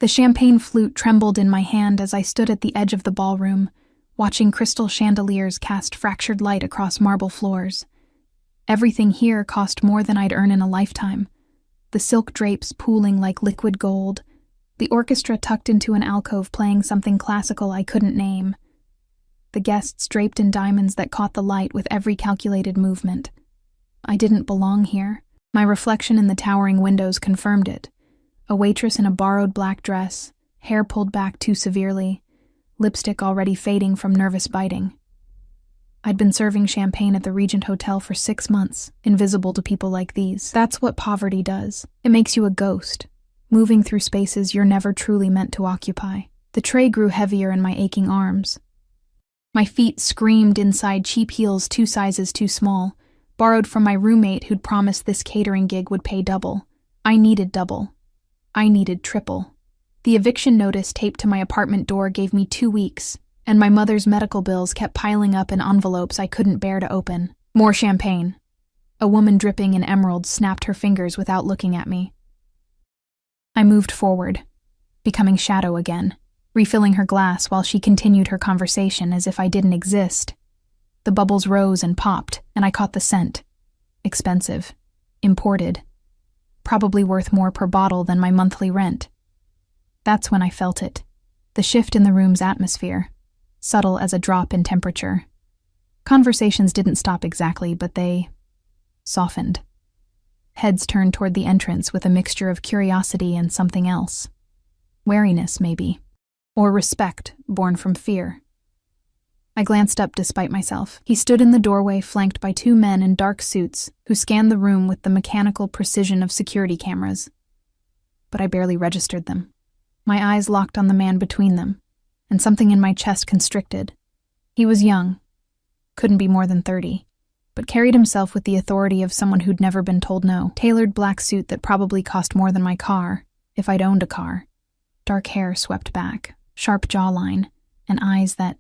The champagne flute trembled in my hand as I stood at the edge of the ballroom, watching crystal chandeliers cast fractured light across marble floors. Everything here cost more than I'd earn in a lifetime. The silk drapes pooling like liquid gold, the orchestra tucked into an alcove playing something classical I couldn't name, the guests draped in diamonds that caught the light with every calculated movement. I didn't belong here. My reflection in the towering windows confirmed it. A waitress in a borrowed black dress, hair pulled back too severely, lipstick already fading from nervous biting. I'd been serving champagne at the Regent Hotel for 6 months, invisible to people like these. That's what poverty does. It makes you a ghost, moving through spaces you're never truly meant to occupy. The tray grew heavier in my aching arms. My feet screamed inside cheap heels 2 sizes too small, borrowed from my roommate who'd promised this catering gig would pay double. I needed double. I needed triple. The eviction notice taped to my apartment door gave me 2 weeks, and my mother's medical bills kept piling up in envelopes I couldn't bear to open. More champagne. A woman dripping in emeralds snapped her fingers without looking at me. I moved forward, becoming shadow again, refilling her glass while she continued her conversation as if I didn't exist. The bubbles rose and popped, and I caught the scent. Expensive. Imported. Probably worth more per bottle than my monthly rent. That's when I felt it. The shift in the room's atmosphere, subtle as a drop in temperature. Conversations didn't stop exactly, but they softened. Heads turned toward the entrance with a mixture of curiosity and something else. Wariness, maybe. Or respect, born from fear. I glanced up despite myself. He stood in the doorway flanked by 2 men in dark suits who scanned the room with the mechanical precision of security cameras. But I barely registered them. My eyes locked on the man between them, and something in my chest constricted. He was young, couldn't be more than 30, but carried himself with the authority of someone who'd never been told no. Tailored black suit that probably cost more than my car, if I'd owned a car. Dark hair swept back, sharp jawline, and eyes that...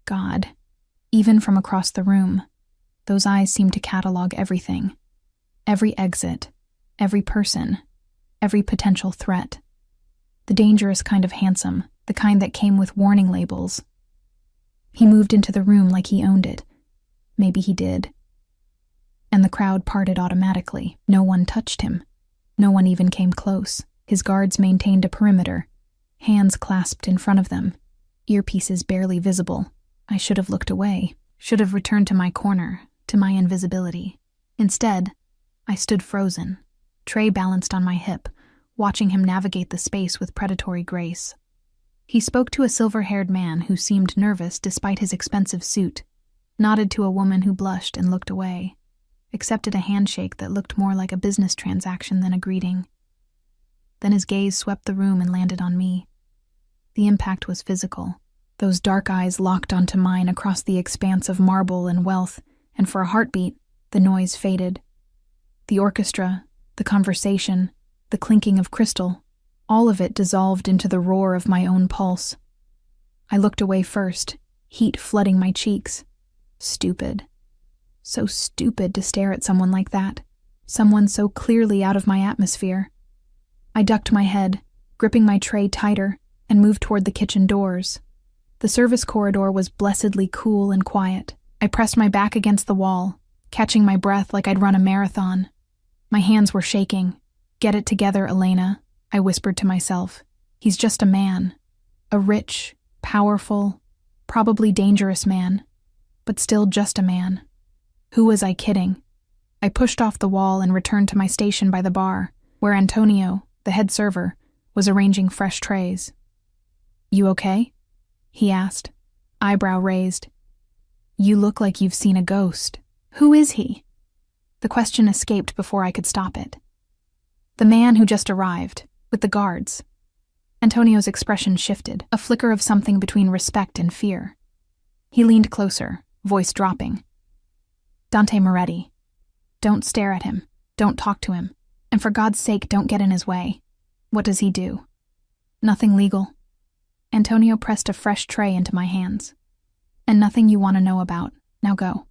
God, even from across the room, those eyes seemed to catalog everything. Every exit, every person, every potential threat. The dangerous kind of handsome, the kind that came with warning labels. He moved into the room like he owned it. Maybe he did. And the crowd parted automatically. No one touched him. No one even came close. His guards maintained a perimeter, hands clasped in front of them, earpieces barely visible. I should have looked away, should have returned to my corner, to my invisibility. Instead, I stood frozen, tray balanced on my hip, watching him navigate the space with predatory grace. He spoke to a silver-haired man who seemed nervous despite his expensive suit, nodded to a woman who blushed and looked away, accepted a handshake that looked more like a business transaction than a greeting. Then his gaze swept the room and landed on me. The impact was physical. Those dark eyes locked onto mine across the expanse of marble and wealth, and for a heartbeat, the noise faded. The orchestra, the conversation, the clinking of crystal, all of it dissolved into the roar of my own pulse. I looked away first, heat flooding my cheeks. Stupid. So stupid to stare at someone like that. Someone so clearly out of my atmosphere. I ducked my head, gripping my tray tighter, and moved toward the kitchen doors. The service corridor was blessedly cool and quiet. I pressed my back against the wall, catching my breath like I'd run a marathon. My hands were shaking. Get it together, Elena, I whispered to myself. He's just a man. A rich, powerful, probably dangerous man. But still just a man. Who was I kidding? I pushed off the wall and returned to my station by the bar, where Antonio, the head server, was arranging fresh trays. You okay? He asked, eyebrow raised. You look like you've seen a ghost. Who is he? The question escaped before I could stop it. The man who just arrived, with the guards. Antonio's expression shifted, a flicker of something between respect and fear. He leaned closer, voice dropping. Dante Moretti. Don't stare at him. Don't talk to him. And for God's sake, don't get in his way. What does he do? Nothing legal. Antonio pressed a fresh tray into my hands. And nothing you want to know about. Now go.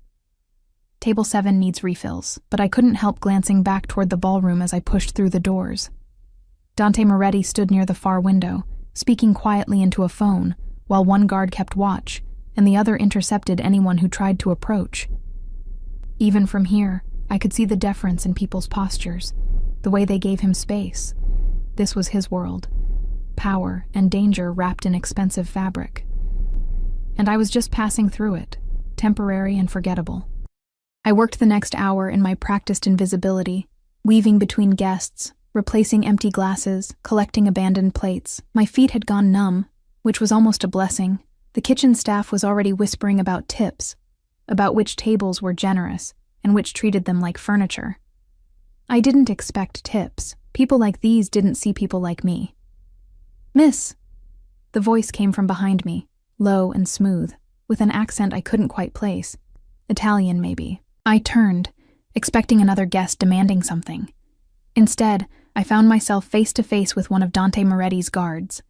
Table 7 needs refills, but I couldn't help glancing back toward the ballroom as I pushed through the doors. Dante Moretti stood near the far window, speaking quietly into a phone, while one guard kept watch, and the other intercepted anyone who tried to approach. Even from here, I could see the deference in people's postures, the way they gave him space. This was his world. Power and danger wrapped in expensive fabric. And I was just passing through it, temporary and forgettable. I worked the next hour in my practiced invisibility, weaving between guests, replacing empty glasses, collecting abandoned plates. My feet had gone numb, which was almost a blessing. The kitchen staff was already whispering about tips, about which tables were generous and which treated them like furniture. I didn't expect tips. People like these didn't see people like me. "Miss!" The voice came from behind me, low and smooth, with an accent I couldn't quite place. Italian, maybe. I turned, expecting another guest demanding something. Instead, I found myself face to face with one of Dante Moretti's guards.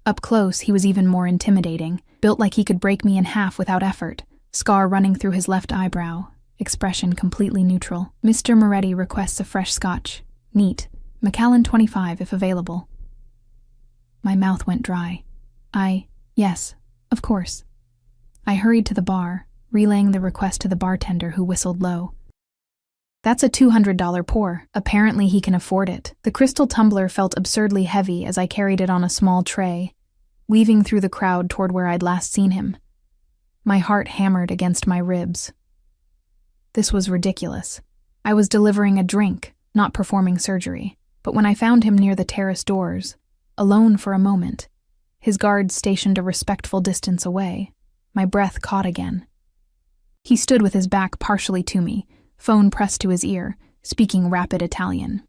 Up close, he was even more intimidating, built like he could break me in half without effort, scar running through his left eyebrow, expression completely neutral. "Mr. Moretti requests a fresh scotch. Neat. Macallan 25 if available." My mouth went dry. Yes, of course. I hurried to the bar, relaying the request to the bartender who whistled low. "That's a $200 pour. Apparently he can afford it." The crystal tumbler felt absurdly heavy as I carried it on a small tray, weaving through the crowd toward where I'd last seen him. My heart hammered against my ribs. This was ridiculous. I was delivering a drink, not performing surgery. But when I found him near the terrace doors, alone for a moment, his guards stationed a respectful distance away, my breath caught again. He stood with his back partially to me, phone pressed to his ear, speaking rapid Italian.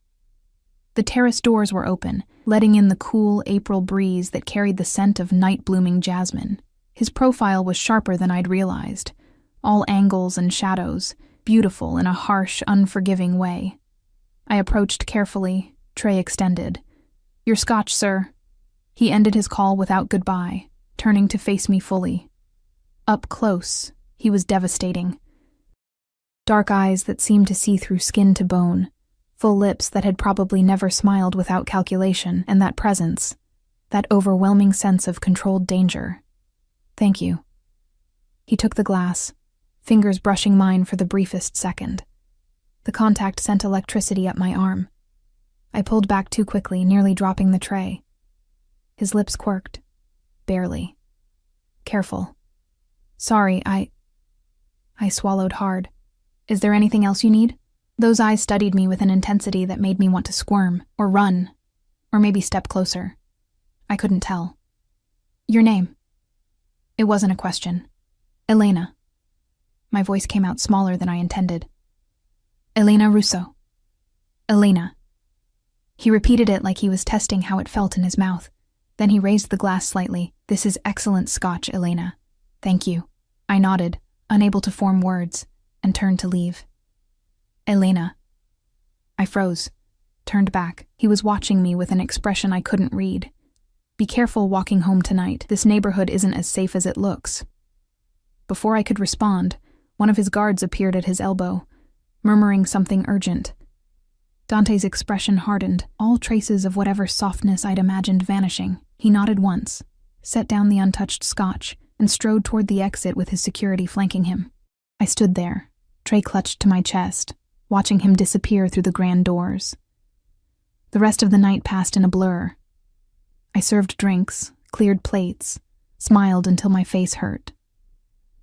The terrace doors were open, letting in the cool April breeze that carried the scent of night-blooming jasmine. His profile was sharper than I'd realized, all angles and shadows, beautiful in a harsh, unforgiving way. I approached carefully, tray extended. "Your scotch, sir." He ended his call without goodbye, turning to face me fully. Up close, he was devastating. Dark eyes that seemed to see through skin to bone, full lips that had probably never smiled without calculation, and that presence, that overwhelming sense of controlled danger. "Thank you." He took the glass, fingers brushing mine for the briefest second. The contact sent electricity up my arm. I pulled back too quickly, nearly dropping the tray. His lips quirked. Barely. "Careful." "Sorry, I swallowed hard. "Is there anything else you need?" Those eyes studied me with an intensity that made me want to squirm, or run, or maybe step closer. I couldn't tell. "Your name?" It wasn't a question. "Elena." My voice came out smaller than I intended. "Elena Russo." "Elena." He repeated it like he was testing how it felt in his mouth. Then he raised the glass slightly. "This is excellent scotch, Elena." "Thank you." I nodded, unable to form words, and turned to leave. "Elena." I froze, turned back. He was watching me with an expression I couldn't read. "Be careful walking home tonight. This neighborhood isn't as safe as it looks." Before I could respond, one of his guards appeared at his elbow, murmuring something urgent. Dante's expression hardened, all traces of whatever softness I'd imagined vanishing. He nodded once, set down the untouched scotch, and strode toward the exit with his security flanking him. I stood there, tray clutched to my chest, watching him disappear through the grand doors. The rest of the night passed in a blur. I served drinks, cleared plates, smiled until my face hurt.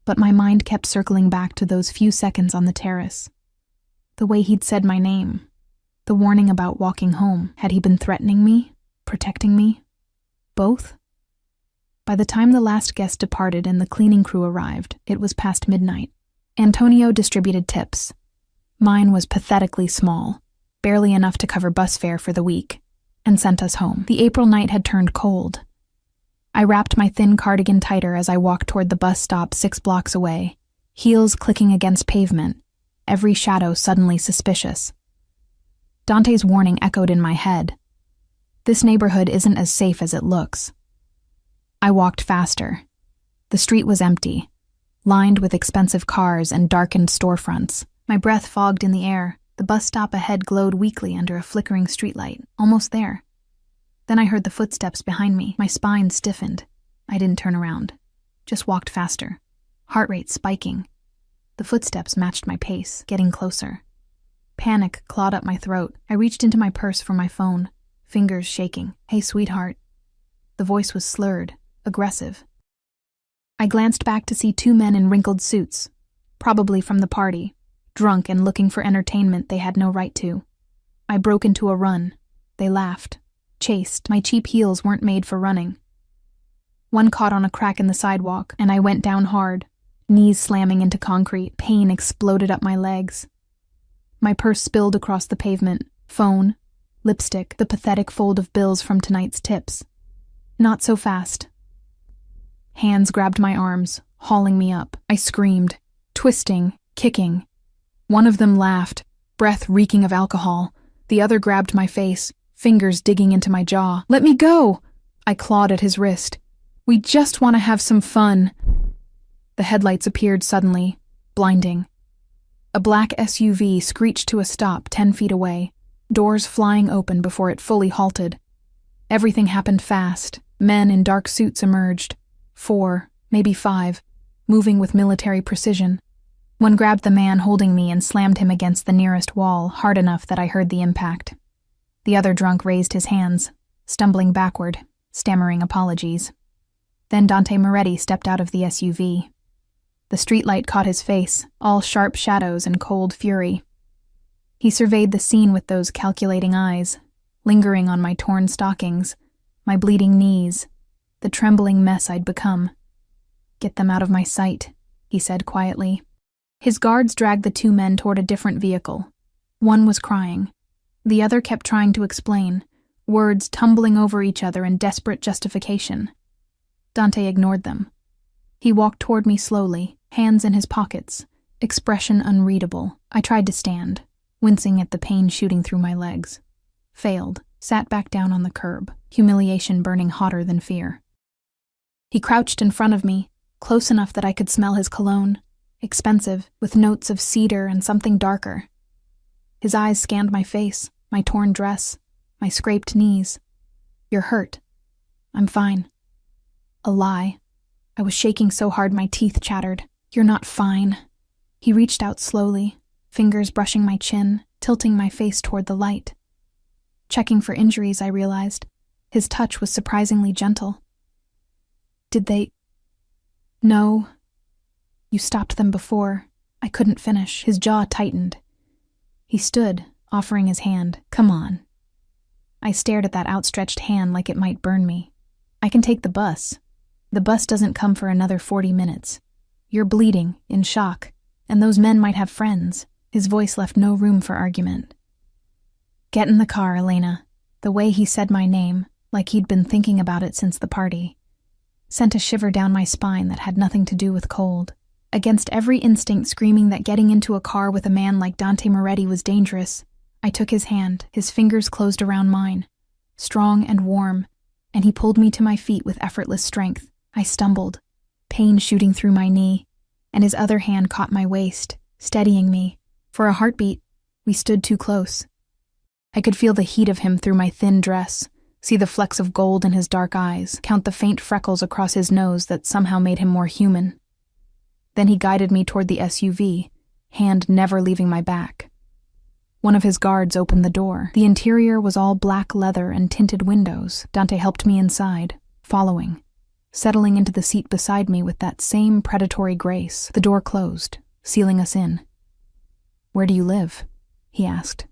But my mind kept circling back to those few seconds on the terrace. The way he'd said my name, the warning about walking home. Had he been threatening me? Protecting me? Both? By the time the last guest departed and the cleaning crew arrived, it was past midnight. Antonio distributed tips. Mine was pathetically small, barely enough to cover bus fare for the week, and sent us home. The April night had turned cold. I wrapped my thin cardigan tighter as I walked toward the bus stop 6 blocks away, heels clicking against pavement, every shadow suddenly suspicious. Dante's warning echoed in my head. This neighborhood isn't as safe as it looks. I walked faster. The street was empty, lined with expensive cars and darkened storefronts. My breath fogged in the air. The bus stop ahead glowed weakly under a flickering streetlight. Almost there. Then I heard the footsteps behind me. My spine stiffened. I didn't turn around, just walked faster, heart rate spiking. The footsteps matched my pace, getting closer. Panic clawed up my throat. I reached into my purse for my phone, fingers shaking. "Hey, sweetheart." The voice was slurred, aggressive. I glanced back to see two men in wrinkled suits, probably from the party, drunk and looking for entertainment they had no right to. I broke into a run. They laughed, chased. My cheap heels weren't made for running. One caught on a crack in the sidewalk, and I went down hard, knees slamming into concrete. Pain exploded up my legs. My purse spilled across the pavement. Phone, lipstick, the pathetic fold of bills from tonight's tips. Not so fast. Hands grabbed my arms, hauling me up. I screamed, twisting, kicking. One of them laughed, breath reeking of alcohol. The other grabbed my face, fingers digging into my jaw. "Let me go!" I clawed at his wrist. "We just want to have some fun." The headlights appeared suddenly, blinding. A black SUV screeched to a stop 10 feet away, doors flying open before it fully halted. Everything happened fast. Men in dark suits emerged. 4, maybe 5, moving with military precision. One grabbed the man holding me and slammed him against the nearest wall, hard enough that I heard the impact. The other drunk raised his hands, stumbling backward, stammering apologies. Then Dante Moretti stepped out of the SUV. The streetlight caught his face, all sharp shadows and cold fury. He surveyed the scene with those calculating eyes, lingering on my torn stockings, my bleeding knees, the trembling mess I'd become. "Get them out of my sight," he said quietly. His guards dragged the two men toward a different vehicle. One was crying. The other kept trying to explain, words tumbling over each other in desperate justification. Dante ignored them. He walked toward me slowly, hands in his pockets, expression unreadable. I tried to stand, wincing at the pain shooting through my legs. Failed, sat back down on the curb, humiliation burning hotter than fear. He crouched in front of me, close enough that I could smell his cologne, expensive, with notes of cedar and something darker. His eyes scanned my face, my torn dress, my scraped knees. "You're hurt." "I'm fine." A lie. I was shaking so hard my teeth chattered. "You're not fine." He reached out slowly, fingers brushing my chin, tilting my face toward the light. Checking for injuries, I realized. His touch was surprisingly gentle. "Did they—" "No. You stopped them before." I couldn't finish. His jaw tightened. He stood, offering his hand. "Come on." I stared at that outstretched hand like it might burn me. "I can take the bus. The bus doesn't come for another 40 minutes. You're bleeding, in shock, and those men might have friends." His voice left no room for argument. "Get in the car, Elena." The way he said my name, like he'd been thinking about it since the party, sent a shiver down my spine that had nothing to do with cold. Against every instinct screaming that getting into a car with a man like Dante Moretti was dangerous, I took his hand. His fingers closed around mine, strong and warm, and he pulled me to my feet with effortless strength. I stumbled, pain shooting through my knee, and his other hand caught my waist, steadying me. For a heartbeat, we stood too close. I could feel the heat of him through my thin dress, see the flecks of gold in his dark eyes, count the faint freckles across his nose that somehow made him more human. Then he guided me toward the SUV, hand never leaving my back. One of his guards opened the door. The interior was all black leather and tinted windows. Dante helped me inside, following, settling into the seat beside me with that same predatory grace. The door closed, sealing us in. "Where do you live?" he asked.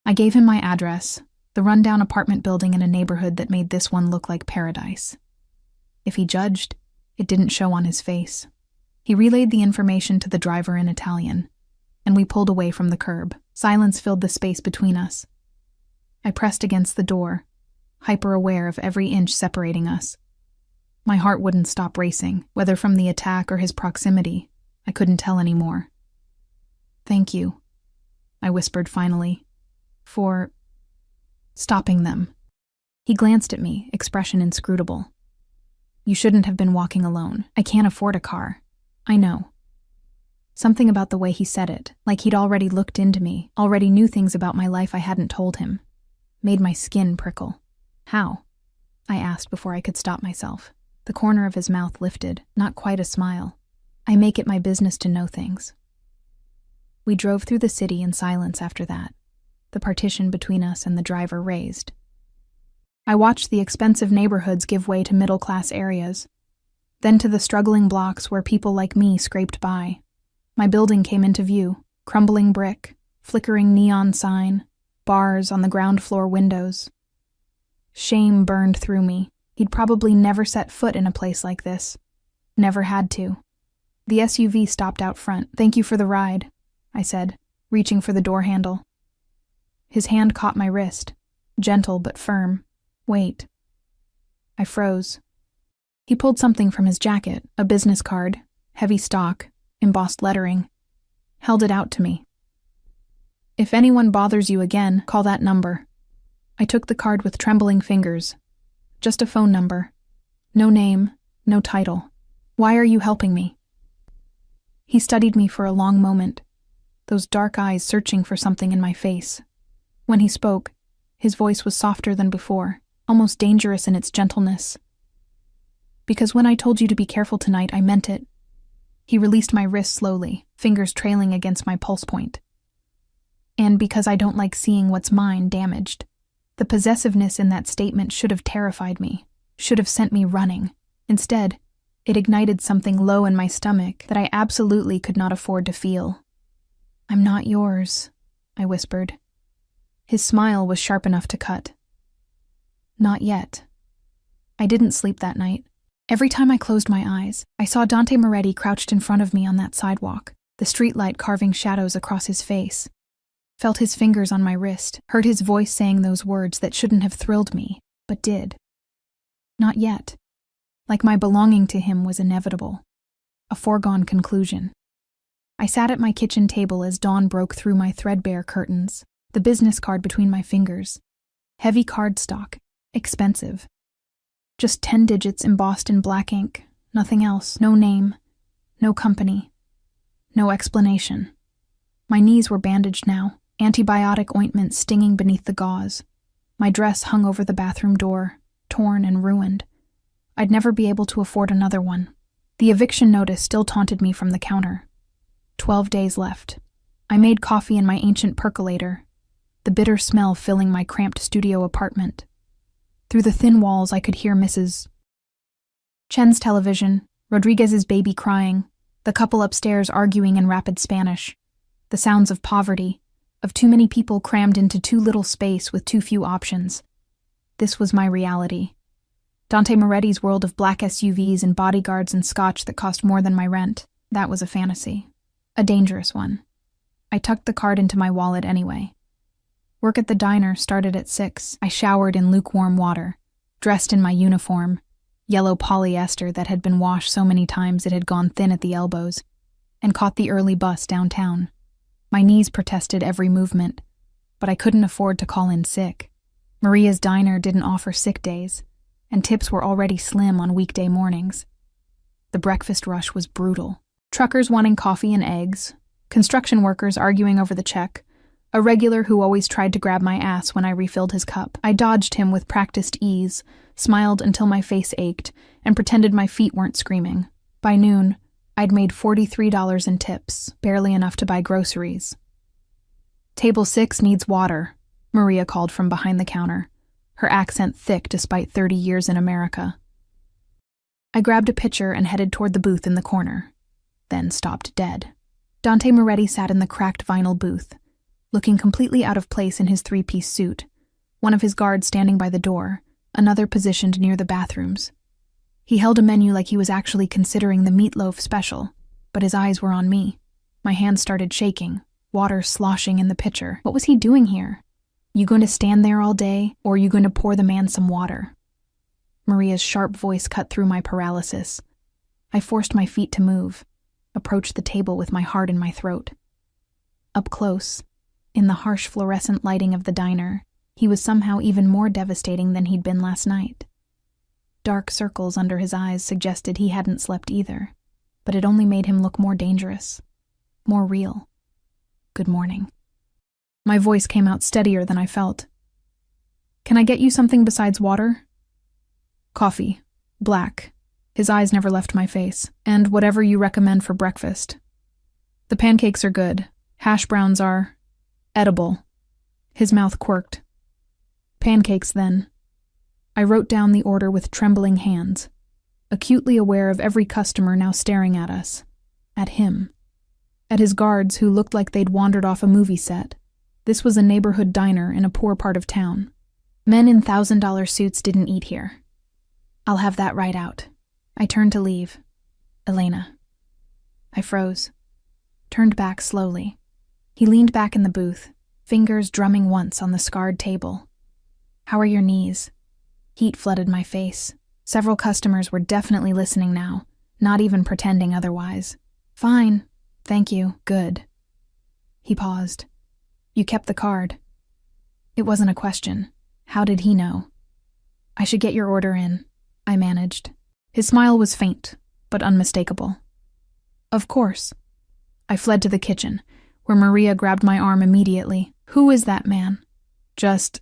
I gave him my address, the rundown apartment building in a neighborhood that made this one look like paradise. If he judged, it didn't show on his face. He relayed the information to the driver in Italian, and we pulled away from the curb. Silence filled the space between us. I pressed against the door, hyper-aware of every inch separating us. My heart wouldn't stop racing, whether from the attack or his proximity. I couldn't tell anymore. "Thank you," I whispered finally, "for stopping them." He glanced at me, expression inscrutable. "You shouldn't have been walking alone. I can't afford a car." "I know." Something about the way he said it, like he'd already looked into me, already knew things about my life I hadn't told him, made my skin prickle. How? I asked before I could stop myself. The corner of his mouth lifted, not quite a smile. I make it my business to know things. We drove through the city in silence after that, the partition between us and the driver raised. I watched the expensive neighborhoods give way to middle-class areas, then to the struggling blocks where people like me scraped by. My building came into view, crumbling brick, flickering neon sign, bars on the ground floor windows. Shame burned through me. He'd probably never set foot in a place like this. Never had to. The SUV stopped out front. "Thank you for the ride," I said, reaching for the door handle. His hand caught my wrist, gentle but firm. "Wait." I froze. He pulled something from his jacket, a business card, heavy stock, embossed lettering, held it out to me. "If anyone bothers you again, call that number." I took the card with trembling fingers. Just a phone number. No name, no title. "Why are you helping me?" He studied me for a long moment, those dark eyes searching for something in my face. When he spoke, his voice was softer than before, almost dangerous in its gentleness. "Because when I told you to be careful tonight, I meant it." He released my wrist slowly, fingers trailing against my pulse point. "And because I don't like seeing what's mine damaged." The possessiveness in that statement should have terrified me, should have sent me running. Instead, it ignited something low in my stomach that I absolutely could not afford to feel. "I'm not yours," I whispered. His smile was sharp enough to cut. "Not yet." I didn't sleep that night. Every time I closed my eyes, I saw Dante Moretti crouched in front of me on that sidewalk, the streetlight carving shadows across his face. Felt his fingers on my wrist, heard his voice saying those words that shouldn't have thrilled me, but did. Not yet. Like my belonging to him was inevitable. A foregone conclusion. I sat at my kitchen table as dawn broke through my threadbare curtains, the business card between my fingers. Heavy cardstock, expensive. Just 10 digits embossed in black ink, nothing else, no name, no company, no explanation. My knees were bandaged now, antibiotic ointment stinging beneath the gauze. My dress hung over the bathroom door, torn and ruined. I'd never be able to afford another one. The eviction notice still taunted me from the counter. 12 days left. I made coffee in my ancient percolator, the bitter smell filling my cramped studio apartment. Through the thin walls I could hear Mrs. Chen's television, Rodriguez's baby crying, the couple upstairs arguing in rapid Spanish, the sounds of poverty, of too many people crammed into too little space with too few options. This was my reality. Dante Moretti's world of black SUVs and bodyguards and scotch that cost more than my rent, that was a fantasy. A dangerous one. I tucked the card into my wallet anyway. Work at the diner started at 6. I showered in lukewarm water, dressed in my uniform, yellow polyester that had been washed so many times it had gone thin at the elbows, and caught the early bus downtown. My knees protested every movement, but I couldn't afford to call in sick. Maria's diner didn't offer sick days, and tips were already slim on weekday mornings. The breakfast rush was brutal. Truckers wanting coffee and eggs, construction workers arguing over the check, a regular who always tried to grab my ass when I refilled his cup. I dodged him with practiced ease, smiled until my face ached, and pretended my feet weren't screaming. By noon, I'd made $43 in tips, barely enough to buy groceries. "Table 6 needs water," Maria called from behind the counter, her accent thick despite 30 years in America. I grabbed a pitcher and headed toward the booth in the corner, then stopped dead. Dante Moretti sat in the cracked vinyl booth, looking completely out of place in his 3-piece suit, one of his guards standing by the door, another positioned near the bathrooms. He held a menu like he was actually considering the meatloaf special, but his eyes were on me. My hands started shaking, water sloshing in the pitcher. What was he doing here? You going to stand there all day, or are you going to pour the man some water? Maria's sharp voice cut through my paralysis. I forced my feet to move, approached the table with my heart in my throat. Up close, in the harsh fluorescent lighting of the diner, he was somehow even more devastating than he'd been last night. Dark circles under his eyes suggested he hadn't slept either, but it only made him look more dangerous, more real. "Good morning." My voice came out steadier than I felt. Can I get you something besides water? Coffee. Black. His eyes never left my face. And whatever you recommend for breakfast. The pancakes are good. Hash browns are edible. His mouth quirked. Pancakes, then. I wrote down the order with trembling hands, acutely aware of every customer now staring at us. At him. At his guards who looked like they'd wandered off a movie set. This was a neighborhood diner in a poor part of town. Men in $1,000 suits didn't eat here. I'll have that right out. I turned to leave. Elena. I froze. Turned back slowly. He leaned back in the booth, fingers drumming once on the scarred table. How are your knees? Heat flooded my face. Several customers were definitely listening now, not even pretending otherwise. Fine. Thank you. Good. He paused. You kept the card. It wasn't a question. How did he know? I should get your order in, I managed. His smile was faint, but unmistakable. Of course. I fled to the kitchen, where Maria grabbed my arm immediately. Who is that man? Just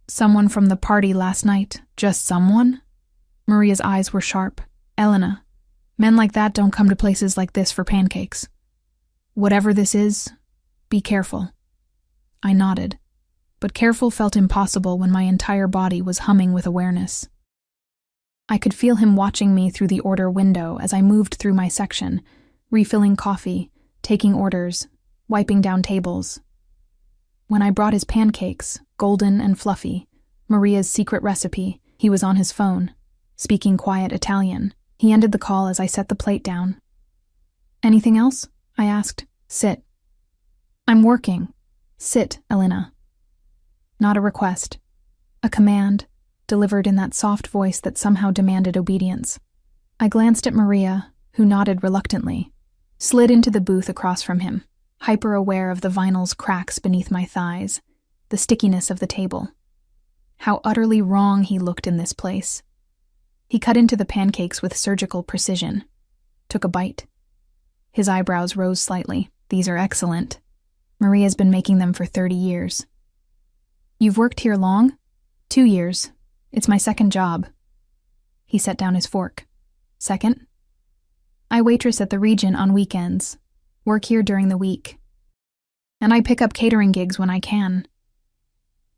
someone from the party last night. Just someone? Maria's eyes were sharp. Elena, men like that don't come to places like this for pancakes. Whatever this is, be careful. I nodded, but careful felt impossible when my entire body was humming with awareness. I could feel him watching me through the order window as I moved through my section, refilling coffee, taking orders, wiping down tables. When I brought his pancakes, golden and fluffy, Maria's secret recipe, he was on his phone, speaking quiet Italian. He ended the call as I set the plate down. Anything else? I asked. Sit. I'm working. Sit, Elena. Not a request. A command, delivered in that soft voice that somehow demanded obedience. I glanced at Maria, who nodded reluctantly, slid into the booth across from him, hyper-aware of the vinyl's cracks beneath my thighs, the stickiness of the table. How utterly wrong he looked in this place. He cut into the pancakes with surgical precision, took a bite. His eyebrows rose slightly. These are excellent. Maria's been making them for 30 years. You've worked here long? 2 years. It's my second job. He set down his fork. Second? I waitress at the Region on weekends, work here during the week. And I pick up catering gigs when I can.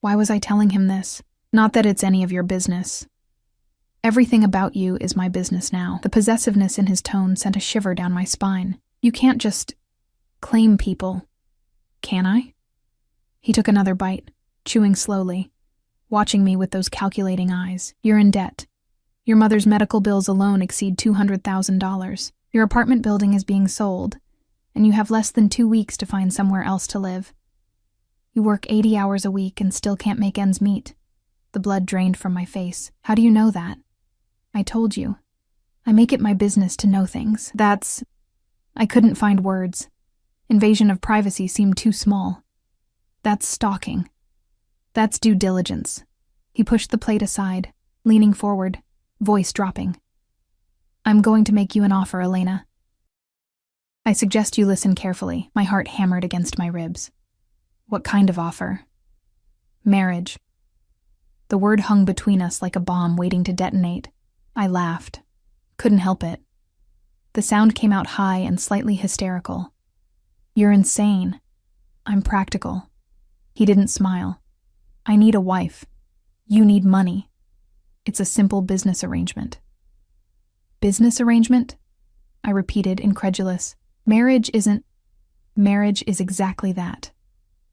Why was I telling him this? Not that it's any of your business. Everything about you is my business now. The possessiveness in his tone sent a shiver down my spine. You can't just claim people. Can I? He took another bite, chewing slowly, watching me with those calculating eyes. You're in debt. Your mother's medical bills alone exceed $200,000. Your apartment building is being sold, and you have less than 2 weeks to find somewhere else to live. You work 80 hours a week and still can't make ends meet. The blood drained from my face. How do you know that? I told you. I make it my business to know things. I couldn't find words. Invasion of privacy seemed too small. That's stalking. That's due diligence. He pushed the plate aside, leaning forward, voice dropping. I'm going to make you an offer, Elena. I suggest you listen carefully. My heart hammered against my ribs. What kind of offer? Marriage. The word hung between us like a bomb waiting to detonate. I laughed. Couldn't help it. The sound came out high and slightly hysterical. You're insane. I'm practical. He didn't smile. I need a wife. You need money. It's a simple business arrangement. Business arrangement? I repeated, incredulous. Marriage is exactly that.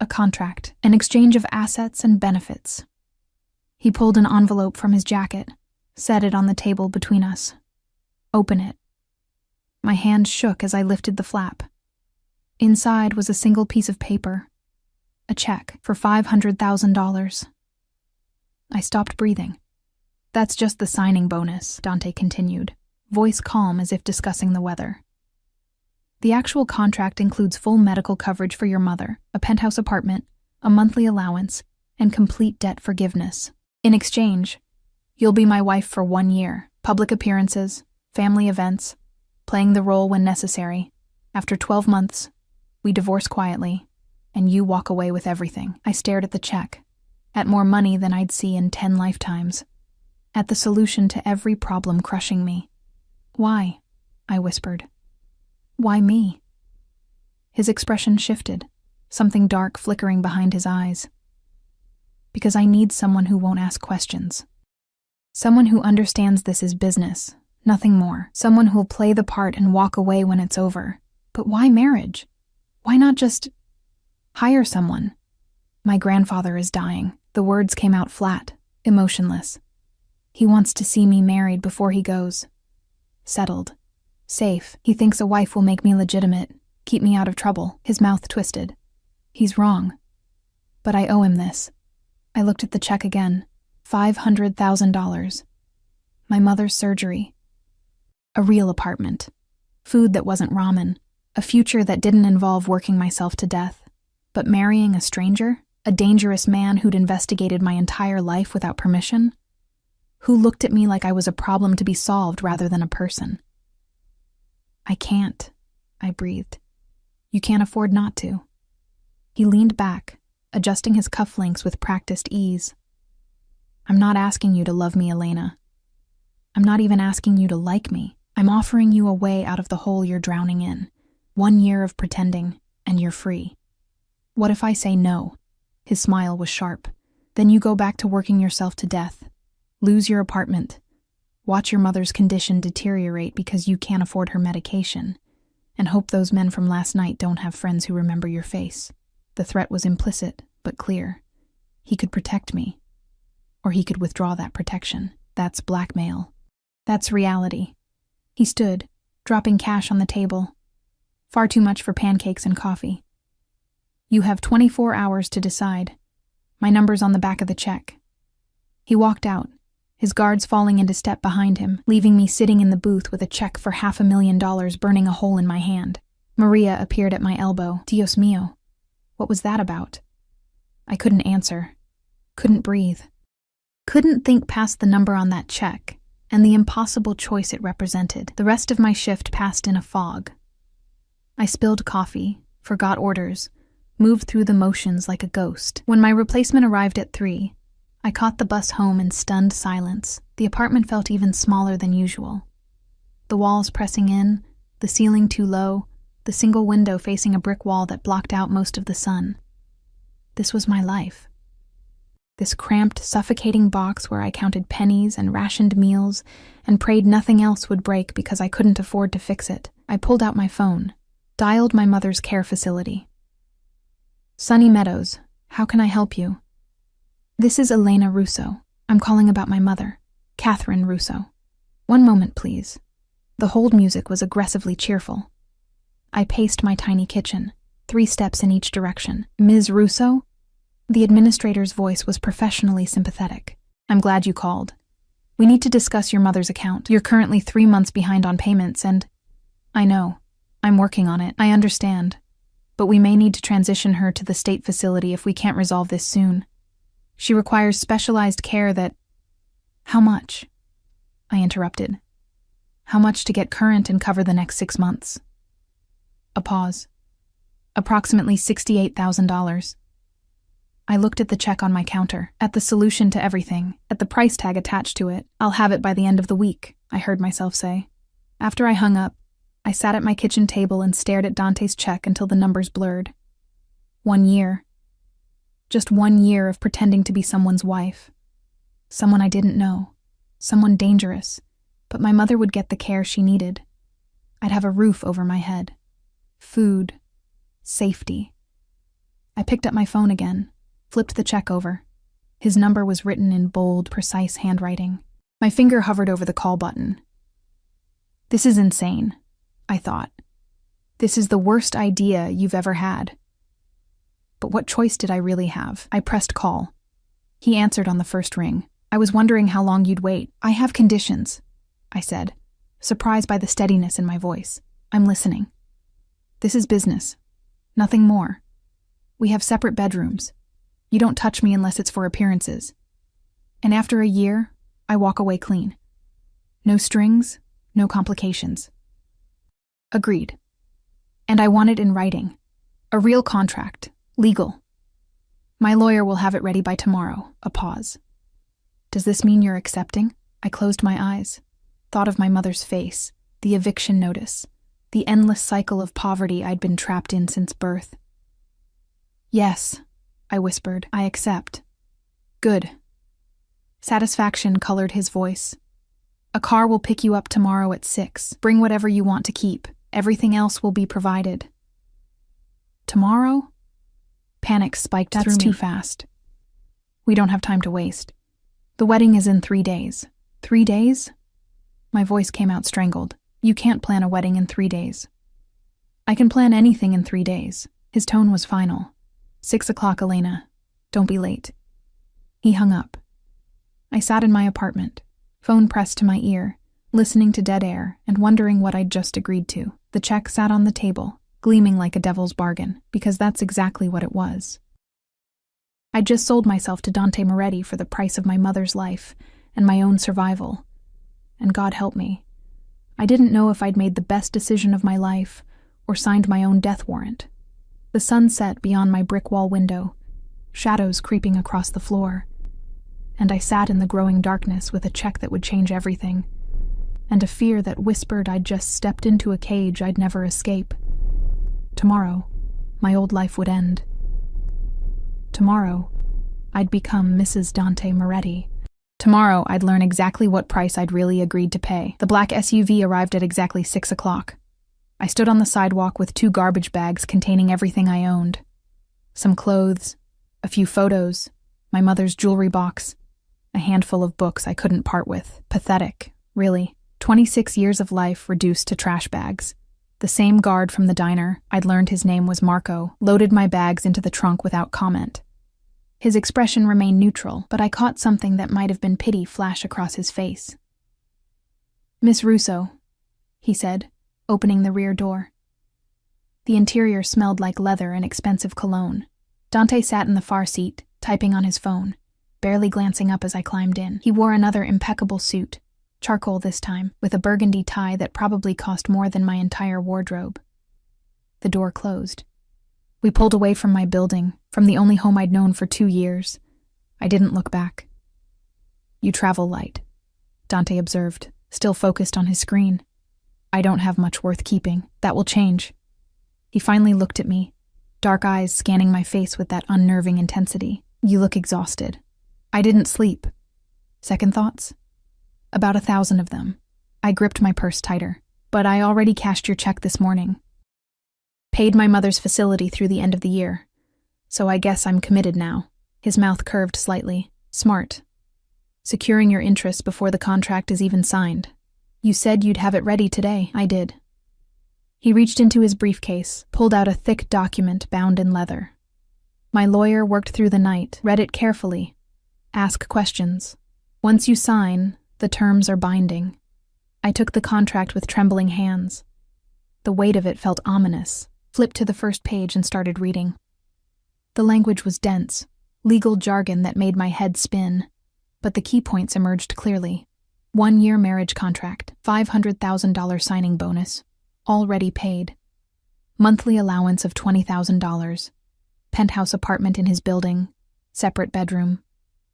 A contract, an exchange of assets and benefits. He pulled an envelope from his jacket, set it on the table between us. Open it. My hand shook as I lifted the flap. Inside was a single piece of paper. A check for $500,000. I stopped breathing. That's just the signing bonus, Dante continued, voice calm as if discussing the weather. The actual contract includes full medical coverage for your mother, a penthouse apartment, a monthly allowance, and complete debt forgiveness. In exchange, you'll be my wife for 1 year, public appearances, family events, playing the role when necessary. After 12 months, we divorce quietly, and you walk away with everything. I stared at the check. at more money than I'd see in 10 lifetimes, at the solution to every problem crushing me. "Why?" I whispered. "Why me?" His expression shifted, something dark flickering behind his eyes. "Because I need someone who won't ask questions. Someone who understands this is business, nothing more. Someone who'll play the part and walk away when it's over. But why marriage? Why not just hire someone?" "My grandfather is dying." The words came out flat, emotionless. "He wants to see me married before he goes. Settled. Safe. He thinks a wife will make me legitimate, keep me out of trouble." His mouth twisted. "He's wrong. But I owe him this." I looked at the check again. $500,000. My mother's surgery. A real apartment. Food that wasn't ramen. A future that didn't involve working myself to death. But marrying a stranger? A dangerous man who'd investigated my entire life without permission? Who looked at me like I was a problem to be solved rather than a person. "I can't," I breathed. "You can't afford not to." He leaned back, adjusting his cufflinks with practiced ease. "I'm not asking you to love me, Elena. I'm not even asking you to like me. I'm offering you a way out of the hole you're drowning in. 1 year of pretending, and you're free. What if I say no?" His smile was sharp. "Then you go back to working yourself to death. Lose your apartment. Watch your mother's condition deteriorate because you can't afford her medication. And hope those men from last night don't have friends who remember your face." The threat was implicit, but clear. He could protect me. Or he could withdraw that protection. That's blackmail. That's reality. He stood, dropping cash on the table. Far too much for pancakes and coffee. "You have 24 hours to decide. My number's on the back of the check." He walked out, his guards falling into step behind him, leaving me sitting in the booth with a check for $500,000 burning a hole in my hand. Maria appeared at my elbow. Dios mío. What was that about? I couldn't answer. Couldn't breathe. Couldn't think past the number on that check and the impossible choice it represented. The rest of my shift passed in a fog. I spilled coffee, forgot orders, moved through the motions like a ghost. When my replacement arrived at 3, I caught the bus home in stunned silence. The apartment felt even smaller than usual. The walls pressing in, the ceiling too low, the single window facing a brick wall that blocked out most of the sun. This was my life. This cramped, suffocating box where I counted pennies and rationed meals and prayed nothing else would break because I couldn't afford to fix it. I pulled out my phone, dialed my mother's care facility. "Sunny Meadows, how can I help you?" "This is Elena Russo. I'm calling about my mother, Catherine Russo." "One moment, please." The hold music was aggressively cheerful. I paced my tiny kitchen, 3 steps in each direction. "Ms. Russo?" The administrator's voice was professionally sympathetic. "I'm glad you called. We need to discuss your mother's account. You're currently 3 months behind on payments and—" "I know. I'm working on it. I understand. But we may need to transition her to the state facility if we can't resolve this soon. She requires specialized care that—" "How much?" I interrupted. "How much to get current and cover the next 6 months?" A pause. "Approximately $68,000. I looked at the check on my counter, at the solution to everything, at the price tag attached to it. "I'll have it by the end of the week," I heard myself say. After I hung up, I sat at my kitchen table and stared at Dante's check until the numbers blurred. 1 year. Just 1 year of pretending to be someone's wife. Someone I didn't know. Someone dangerous. But my mother would get the care she needed. I'd have a roof over my head. Food. Safety. I picked up my phone again, flipped the check over. His number was written in bold, precise handwriting. My finger hovered over the call button. This is insane, I thought. This is the worst idea you've ever had. But what choice did I really have? I pressed call. He answered on the first ring. "I was wondering how long you'd wait." "I have conditions," I said, surprised by the steadiness in my voice. "I'm listening." "This is business. Nothing more. We have separate bedrooms. You don't touch me unless it's for appearances. And after a year, I walk away clean. No strings, no complications." Agreed. And I want it in writing. A real contract. Legal. My lawyer will have it ready by tomorrow. A pause. Does this mean you're accepting? I closed my eyes, thought of my mother's face, the eviction notice, the endless cycle of poverty I'd been trapped in since birth. Yes, I whispered, I accept. Good. Satisfaction colored his voice. A car will pick you up tomorrow at 6. Bring whatever you want to keep. Everything else will be provided. Tomorrow? Panic spiked through me. That's too fast. We don't have time to waste. The wedding is in 3 days. 3 days? My voice came out strangled. You can't plan a wedding in 3 days. I can plan anything in 3 days. His tone was final. 6 o'clock, Elena. Don't be late. He hung up. I sat in my apartment, phone pressed to my ear, listening to dead air and wondering what I'd just agreed to. The check sat on the table, gleaming like a devil's bargain, because that's exactly what it was. I'd just sold myself to Dante Moretti for the price of my mother's life and my own survival. And God help me, I didn't know if I'd made the best decision of my life or signed my own death warrant. The sun set beyond my brick wall window, shadows creeping across the floor, and I sat in the growing darkness with a check that would change everything, and a fear that whispered I'd just stepped into a cage I'd never escape. Tomorrow, my old life would end. Tomorrow, I'd become Mrs. Dante Moretti. Tomorrow, I'd learn exactly what price I'd really agreed to pay. The black SUV arrived at exactly 6 o'clock. I stood on the sidewalk with 2 garbage bags containing everything I owned. Some clothes, a few photos, my mother's jewelry box, a handful of books I couldn't part with. Pathetic, really. 26 years of life reduced to trash bags. The same guard from the diner, I'd learned his name was Marco, loaded my bags into the trunk without comment. His expression remained neutral, but I caught something that might have been pity flash across his face. Miss Russo, he said, opening the rear door. The interior smelled like leather and expensive cologne. Dante sat in the far seat, typing on his phone, barely glancing up as I climbed in. He wore another impeccable suit, charcoal this time, with a burgundy tie that probably cost more than my entire wardrobe. The door closed. We pulled away from my building, from the only home I'd known for 2 years. I didn't look back. You travel light, Dante observed, still focused on his screen. I don't have much worth keeping. That will change. He finally looked at me, dark eyes scanning my face with that unnerving intensity. You look exhausted. I didn't sleep. Second thoughts? About 1,000 of them. I gripped my purse tighter. But I already cashed your check this morning. Paid my mother's facility through the end of the year. So I guess I'm committed now. His mouth curved slightly. Smart. Securing your interest before the contract is even signed. You said you'd have it ready today. I did. He reached into his briefcase, pulled out a thick document bound in leather. My lawyer worked through the night, read it carefully. Ask questions. Once you sign, the terms are binding. I took the contract with trembling hands. The weight of it felt ominous. Flipped to the first page and started reading. The language was dense, legal jargon that made my head spin, but the key points emerged clearly. 1-year marriage contract, $500,000 signing bonus, already paid. Monthly allowance of $20,000. Penthouse apartment in his building, separate bedroom.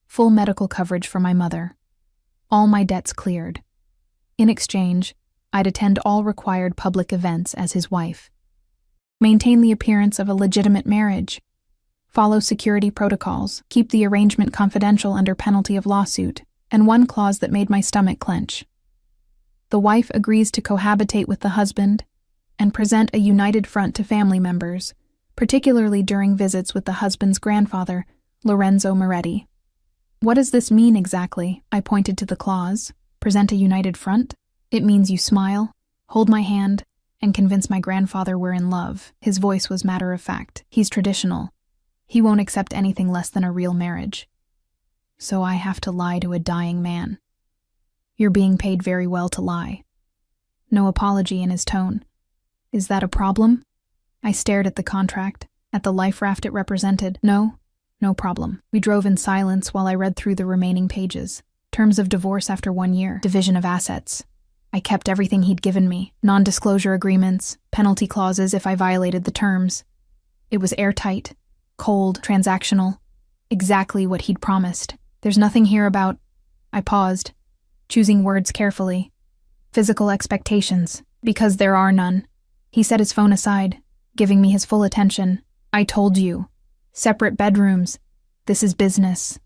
Full medical coverage for my mother. All my debts cleared. In exchange, I'd attend all required public events as his wife. Maintain the appearance of a legitimate marriage. Follow security protocols. Keep the arrangement confidential under penalty of lawsuit. And one clause that made my stomach clench. The wife agrees to cohabitate with the husband and present a united front to family members, particularly during visits with the husband's grandfather, Lorenzo Moretti. What does this mean exactly? I pointed to the clause. Present a united front? It means you smile, hold my hand, and convince my grandfather we're in love. His voice was matter of fact. He's traditional. He won't accept anything less than a real marriage. So I have to lie to a dying man. You're being paid very well to lie. No apology in his tone. Is that a problem? I stared at the contract, at the life raft it represented. No problem. We drove in silence while I read through the remaining pages. Terms of divorce after 1 year. Division of assets. I kept everything he'd given me. Non-disclosure agreements, penalty clauses if I violated the terms. It was airtight, cold, transactional. Exactly what he'd promised. There's nothing here about... I paused, choosing words carefully. Physical expectations, because there are none. He set his phone aside, giving me his full attention. I told you. Separate bedrooms. This is business.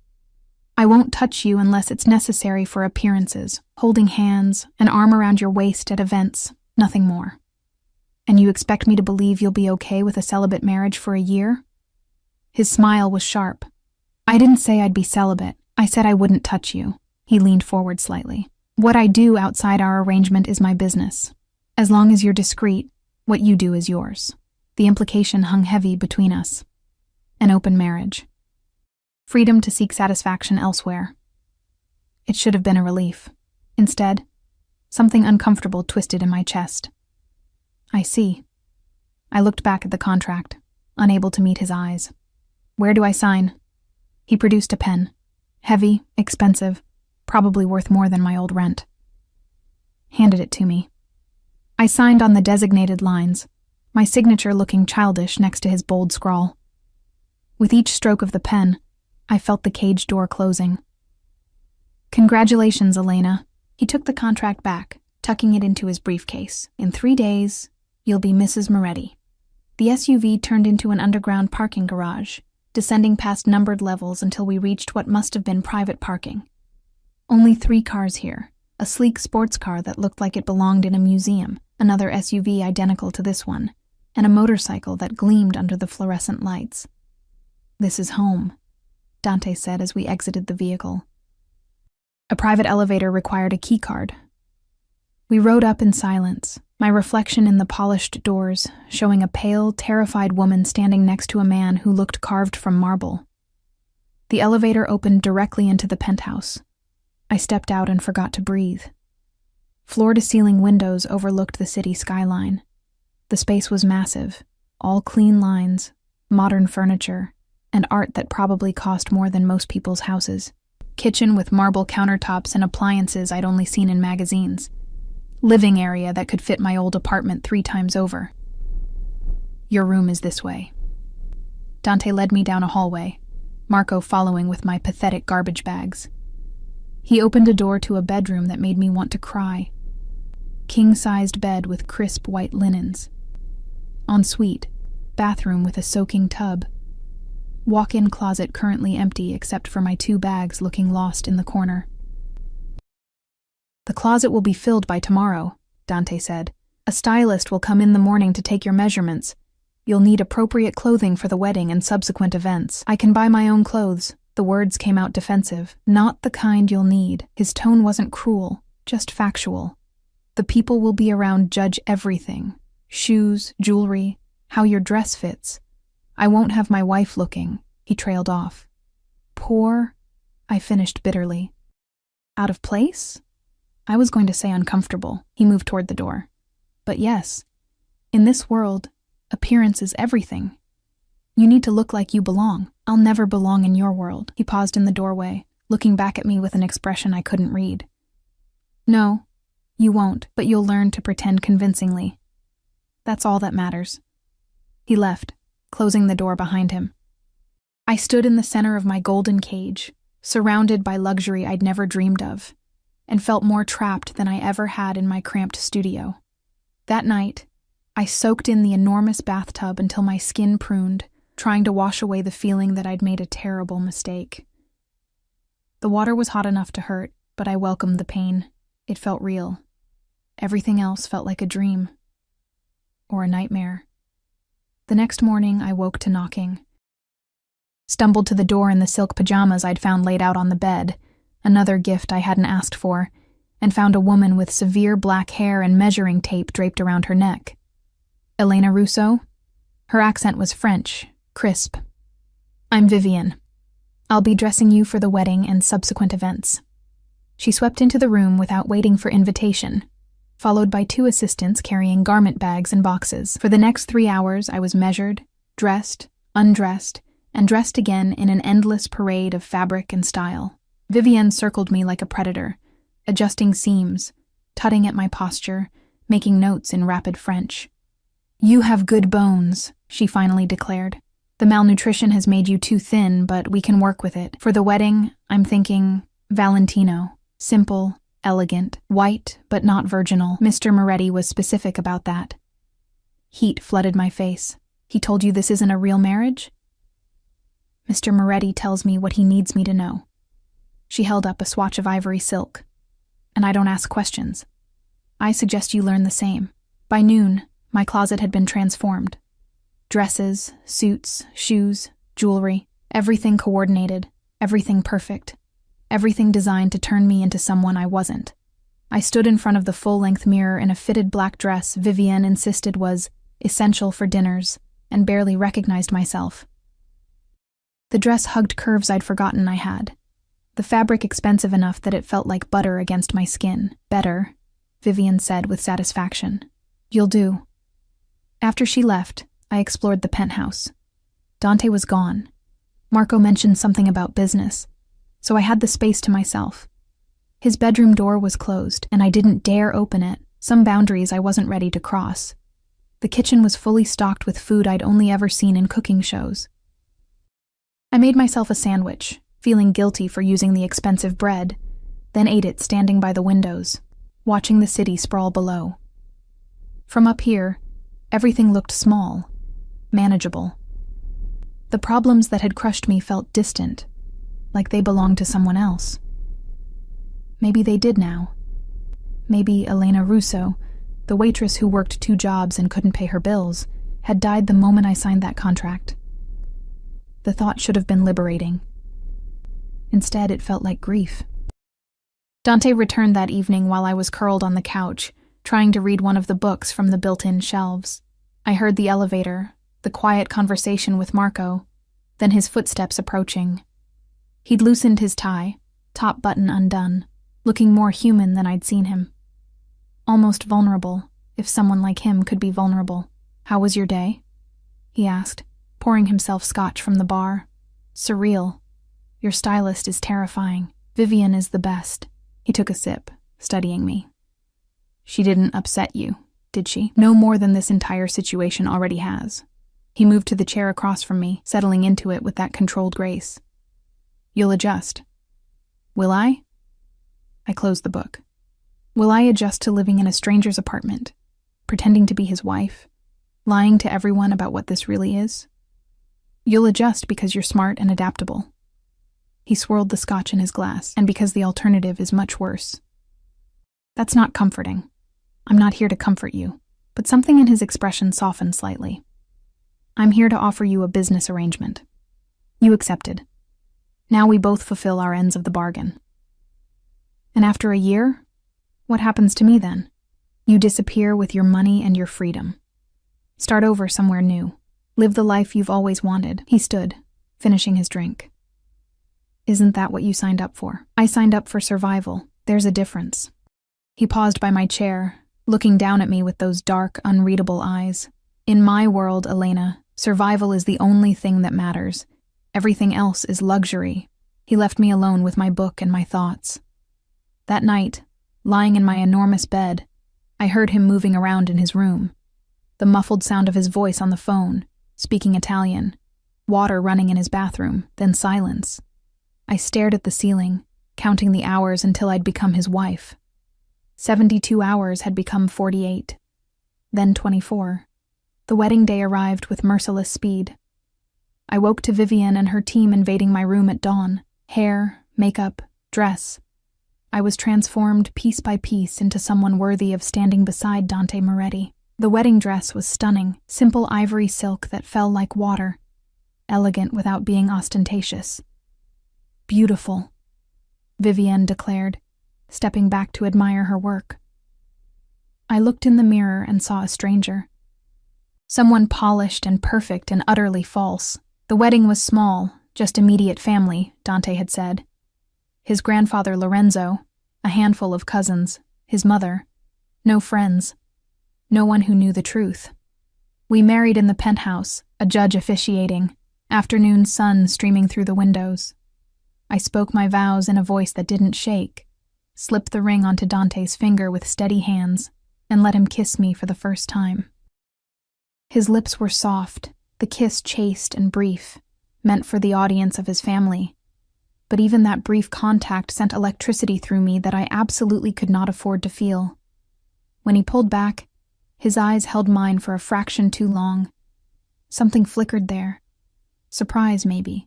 I won't touch you unless it's necessary for appearances, holding hands, an arm around your waist at events, nothing more. And you expect me to believe you'll be okay with a celibate marriage for a year? His smile was sharp. I didn't say I'd be celibate. I said I wouldn't touch you. He leaned forward slightly. What I do outside our arrangement is my business. As long as you're discreet, what you do is yours. The implication hung heavy between us. An open marriage. Freedom to seek satisfaction elsewhere. It should have been a relief. Instead, something uncomfortable twisted in my chest. I see. I looked back at the contract, unable to meet his eyes. Where do I sign? He produced a pen. Heavy, expensive, probably worth more than my old rent. Handed it to me. I signed on the designated lines, my signature looking childish next to his bold scrawl. With each stroke of the pen, I felt the cage door closing. Congratulations, Elena. He took the contract back, tucking it into his briefcase. In 3 days, you'll be Mrs. Moretti. The SUV turned into an underground parking garage, descending past numbered levels until we reached what must have been private parking. Only 3 cars here, a sleek sports car that looked like it belonged in a museum, another SUV identical to this one, and a motorcycle that gleamed under the fluorescent lights. This is home, Dante said as we exited the vehicle. A private elevator required a keycard. We rode up in silence, my reflection in the polished doors, showing a pale, terrified woman standing next to a man who looked carved from marble. The elevator opened directly into the penthouse. I stepped out and forgot to breathe. Floor-to-ceiling windows overlooked the city skyline. The space was massive, all clean lines, modern furniture, and art that probably cost more than most people's houses. Kitchen with marble countertops and appliances I'd only seen in magazines. Living area that could fit my old apartment 3 times over. Your room is this way. Dante led me down a hallway, Marco following with my pathetic garbage bags. He opened a door to a bedroom that made me want to cry. King-sized bed with crisp white linens. Ensuite, bathroom with a soaking tub. Walk-in closet currently empty except for my 2 bags looking lost in the corner. The closet will be filled by tomorrow, Dante said. A stylist will come in the morning to take your measurements. You'll need appropriate clothing for the wedding and subsequent events. I can buy my own clothes. The words came out defensive. Not the kind you'll need. His tone wasn't cruel, just factual. The people will be around judge everything. Shoes, jewelry, how your dress fits. I won't have my wife looking. He trailed off. Poor, I finished bitterly. Out of place? I was going to say uncomfortable. He moved toward the door. But yes, in this world, appearance is everything. You need to look like you belong. I'll never belong in your world. He paused in the doorway, looking back at me with an expression I couldn't read. No, you won't, but you'll learn to pretend convincingly. That's all that matters. He left, closing the door behind him. I stood in the center of my golden cage, surrounded by luxury I'd never dreamed of, and felt more trapped than I ever had in my cramped studio. That night, I soaked in the enormous bathtub until my skin pruned, trying to wash away the feeling that I'd made a terrible mistake. The water was hot enough to hurt, but I welcomed the pain. It felt real. Everything else felt like a dream. Or a nightmare. The next morning, I woke to knocking. Stumbled to the door in the silk pajamas I'd found laid out on the bed, another gift I hadn't asked for, and found a woman with severe black hair and measuring tape draped around her neck. Elena Russo? Her accent was French, crisp. I'm Vivian. I'll be dressing you for the wedding and subsequent events. She swept into the room without waiting for invitation, followed by 2 assistants carrying garment bags and boxes. For the next 3 hours, I was measured, dressed, undressed, and dressed again in an endless parade of fabric and style. Vivienne circled me like a predator, adjusting seams, tutting at my posture, making notes in rapid French. You have good bones, she finally declared. The malnutrition has made you too thin, but we can work with it. For the wedding, I'm thinking Valentino. Simple, elegant, white, but not virginal. Mr. Moretti was specific about that. Heat flooded my face. He told you this isn't a real marriage? Mr. Moretti tells me what he needs me to know. She held up a swatch of ivory silk. And I don't ask questions. I suggest you learn the same. By noon, my closet had been transformed. Dresses, suits, shoes, jewelry, everything coordinated, everything perfect, everything designed to turn me into someone I wasn't. I stood in front of the full-length mirror in a fitted black dress Vivienne insisted was essential for dinners, and barely recognized myself. The dress hugged curves I'd forgotten I had. The fabric expensive enough that it felt like butter against my skin. Better, Vivienne said with satisfaction. You'll do. After she left, I explored the penthouse. Dante was gone. Marco mentioned something about business, so I had the space to myself. His bedroom door was closed, and I didn't dare open it, some boundaries I wasn't ready to cross. The kitchen was fully stocked with food I'd only ever seen in cooking shows. I made myself a sandwich, feeling guilty for using the expensive bread, then ate it standing by the windows, watching the city sprawl below. From up here, everything looked small, manageable. The problems that had crushed me felt distant, like they belonged to someone else. Maybe they did now. Maybe Elena Russo, the waitress who worked 2 jobs and couldn't pay her bills, had died the moment I signed that contract. The thought should have been liberating. Instead, it felt like grief. Dante returned that evening while I was curled on the couch, trying to read one of the books from the built-in shelves. I heard the elevator, the quiet conversation with Marco, then his footsteps approaching. He'd loosened his tie, top button undone, looking more human than I'd seen him. Almost vulnerable, if someone like him could be vulnerable. How was your day? He asked, pouring himself scotch from the bar. Surreal. Your stylist is terrifying. Vivienne is the best. He took a sip, studying me. She didn't upset you, did she? No more than this entire situation already has. He moved to the chair across from me, settling into it with that controlled grace. You'll adjust. Will I? I closed the book. Will I adjust to living in a stranger's apartment, pretending to be his wife, lying to everyone about what this really is? You'll adjust because you're smart and adaptable. He swirled the scotch in his glass, and because the alternative is much worse. That's not comforting. I'm not here to comfort you, but something in his expression softened slightly. I'm here to offer you a business arrangement. You accepted. Now we both fulfill our ends of the bargain. And after a year, what happens to me then? You disappear with your money and your freedom. Start over somewhere new. Live the life you've always wanted. He stood, finishing his drink. Isn't that what you signed up for? I signed up for survival. There's a difference. He paused by my chair, looking down at me with those dark, unreadable eyes. In my world, Elena, survival is the only thing that matters. Everything else is luxury. He left me alone with my book and my thoughts. That night, lying in my enormous bed, I heard him moving around in his room. The muffled sound of his voice on the phone, speaking Italian, water running in his bathroom, then silence. I stared at the ceiling, counting the hours until I'd become his wife. 72 hours had become 48, then 24. The wedding day arrived with merciless speed. I woke to Vivienne and her team invading my room at dawn. Hair, makeup, dress. I was transformed piece by piece into someone worthy of standing beside Dante Moretti. The wedding dress was stunning, simple ivory silk that fell like water, elegant without being ostentatious. Beautiful, Vivienne declared, stepping back to admire her work. I looked in the mirror and saw a stranger. Someone polished and perfect and utterly false. The wedding was small, just immediate family, Dante had said. His grandfather Lorenzo, a handful of cousins, his mother, no friends, no one who knew the truth. We married in the penthouse, a judge officiating, afternoon sun streaming through the windows. I spoke my vows in a voice that didn't shake, slipped the ring onto Dante's finger with steady hands, and let him kiss me for the first time. His lips were soft, The kiss chaste and brief, meant for the audience of his family. But even that brief contact sent electricity through me that I absolutely could not afford to feel. When he pulled back, his eyes held mine for a fraction too long. Something flickered there. Surprise, maybe,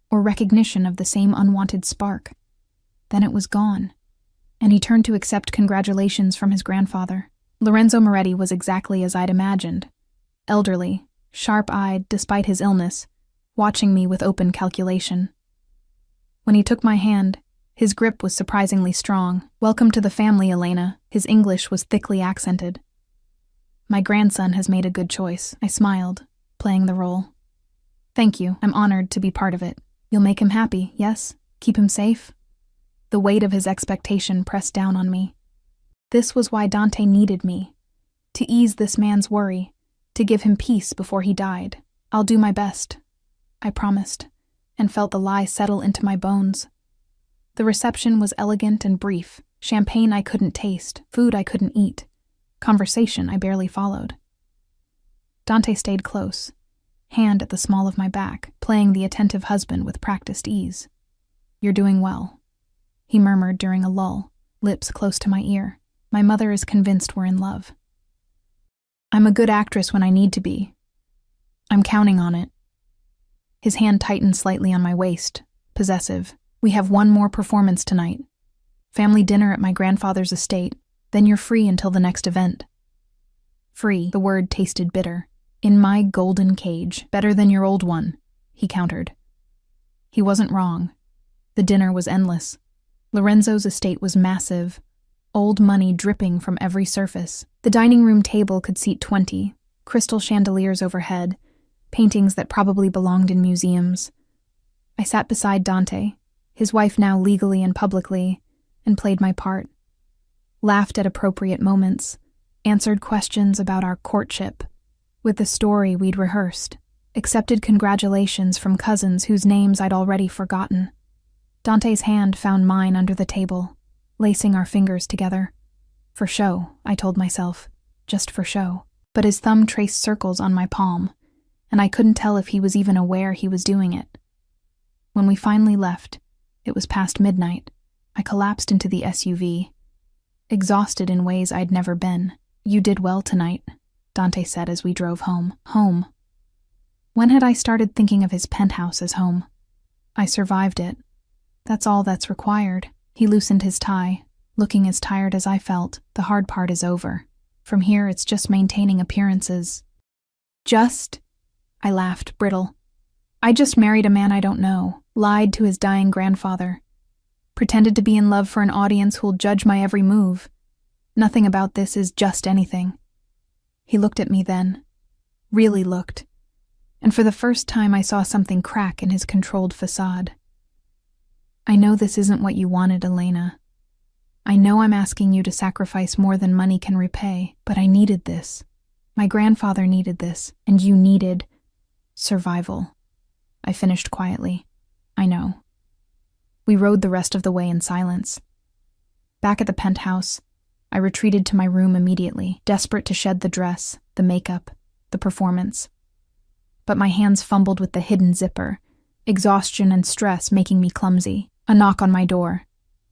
or recognition of the same unwanted spark. Then it was gone, and he turned to accept congratulations from his grandfather. Lorenzo Moretti was exactly as I'd imagined. Elderly, sharp-eyed despite his illness, watching me with open calculation. When he took my hand, his grip was surprisingly strong. "Welcome to the family, Elena." His English was thickly accented. "My grandson has made a good choice," I smiled, playing the role. "Thank you, I'm honored to be part of it. You'll make him happy, yes? Keep him safe?" The weight of his expectation pressed down on me. This was why Dante needed me, to ease this man's worry, to give him peace before he died. "I'll do my best," I promised, and felt the lie settle into my bones. The reception was elegant and brief. Champagne I couldn't taste, food I couldn't eat, conversation I barely followed. Dante stayed close, hand at the small of my back, playing the attentive husband with practiced ease. "You're doing well," he murmured during a lull, lips close to my ear. "My mother is convinced we're in love. I'm a good actress when I need to be. I'm counting on it." His hand tightened slightly on my waist, possessive. "We have one more performance tonight. Family dinner at my grandfather's estate, then you're free until the next event." Free, the word tasted bitter. "In my golden cage, better than your old one," he countered. He wasn't wrong. The dinner was endless. Lorenzo's estate was massive, old money dripping from every surface. The dining room table could seat 20, crystal chandeliers overhead, paintings that probably belonged in museums. I sat beside Dante, his wife now legally and publicly, and played my part. Laughed at appropriate moments, answered questions about our courtship, with the story we'd rehearsed, accepted congratulations from cousins whose names I'd already forgotten. Dante's hand found mine under the table, lacing our fingers together. For show, I told myself, just for show. But his thumb traced circles on my palm, and I couldn't tell if he was even aware he was doing it. When we finally left, it was past midnight. I collapsed into the SUV, exhausted in ways I'd never been. "You did well tonight," Dante said as we drove home. Home. When had I started thinking of his penthouse as home? I survived it. That's all that's required. He loosened his tie, looking as tired as I felt. "The hard part is over. From here, it's just maintaining appearances." "Just?" I laughed, brittle. "I just married a man I don't know, lied to his dying grandfather, pretended to be in love for an audience who'll judge my every move. Nothing about this is just anything." He looked at me then, really looked, and for the first time I saw something crack in his controlled facade. "I know this isn't what you wanted, Elena. I know I'm asking you to sacrifice more than money can repay, but I needed this. My grandfather needed this, and you needed survival." I finished quietly. "I know." We rode the rest of the way in silence. Back at the penthouse, I retreated to my room immediately, desperate to shed the dress, the makeup, the performance. But my hands fumbled with the hidden zipper, exhaustion and stress making me clumsy. A knock on my door.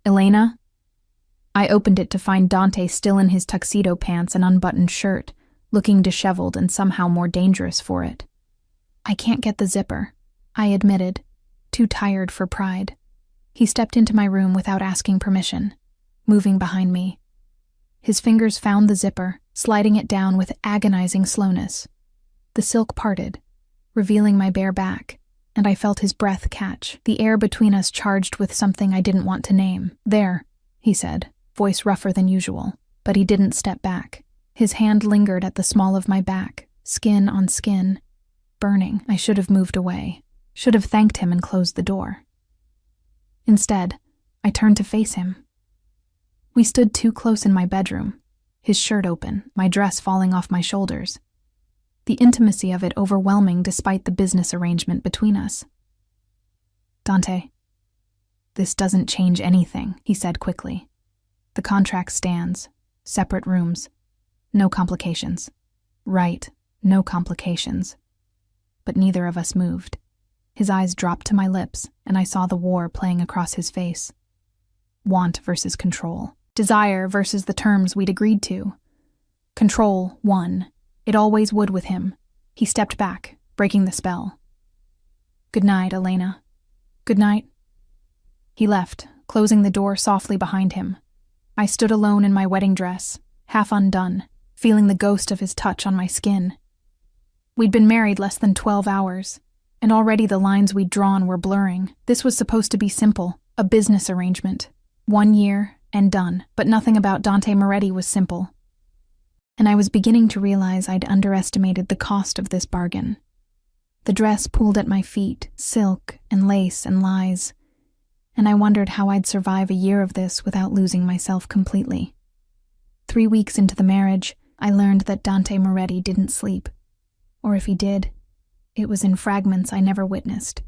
"Elena?" I opened it to find Dante still in his tuxedo pants and unbuttoned shirt, looking disheveled and somehow more dangerous for it. "I can't get the zipper," I admitted, too tired for pride. He stepped into my room without asking permission, moving behind me. His fingers found the zipper, sliding it down with agonizing slowness. The silk parted, revealing my bare back, and I felt his breath catch, the air between us charged with something I didn't want to name. "There," he said, voice rougher than usual, but he didn't step back. His hand lingered at the small of my back, skin on skin, burning. I should have moved away, should have thanked him and closed the door. Instead, I turned to face him. We stood too close in my bedroom, his shirt open, my dress falling off my shoulders. The intimacy of it overwhelming despite the business arrangement between us. "Dante, this doesn't change anything," he said quickly. "The contract stands. Separate rooms. No complications." "Right, no complications." but neither of us moved. His eyes dropped to my lips, and I saw the war playing across his face. Want versus control. Desire versus the terms we'd agreed to. Control won. It always would with him. He stepped back, breaking the spell. "Good night, Elena." "Good night." He left, closing the door softly behind him. I stood alone in my wedding dress, half undone, feeling the ghost of his touch on my skin. We'd been married less than 12 hours, and already the lines we'd drawn were blurring. This was supposed to be simple, a business arrangement. 1 year, and done, but nothing about Dante Moretti was simple. And I was beginning to realize I'd underestimated the cost of this bargain. The dress pooled at my feet, silk and lace and lies, and I wondered how I'd survive a year of this without losing myself completely. 3 weeks into the marriage, I learned that Dante Moretti didn't sleep. Or if he did, it was in fragments I never witnessed.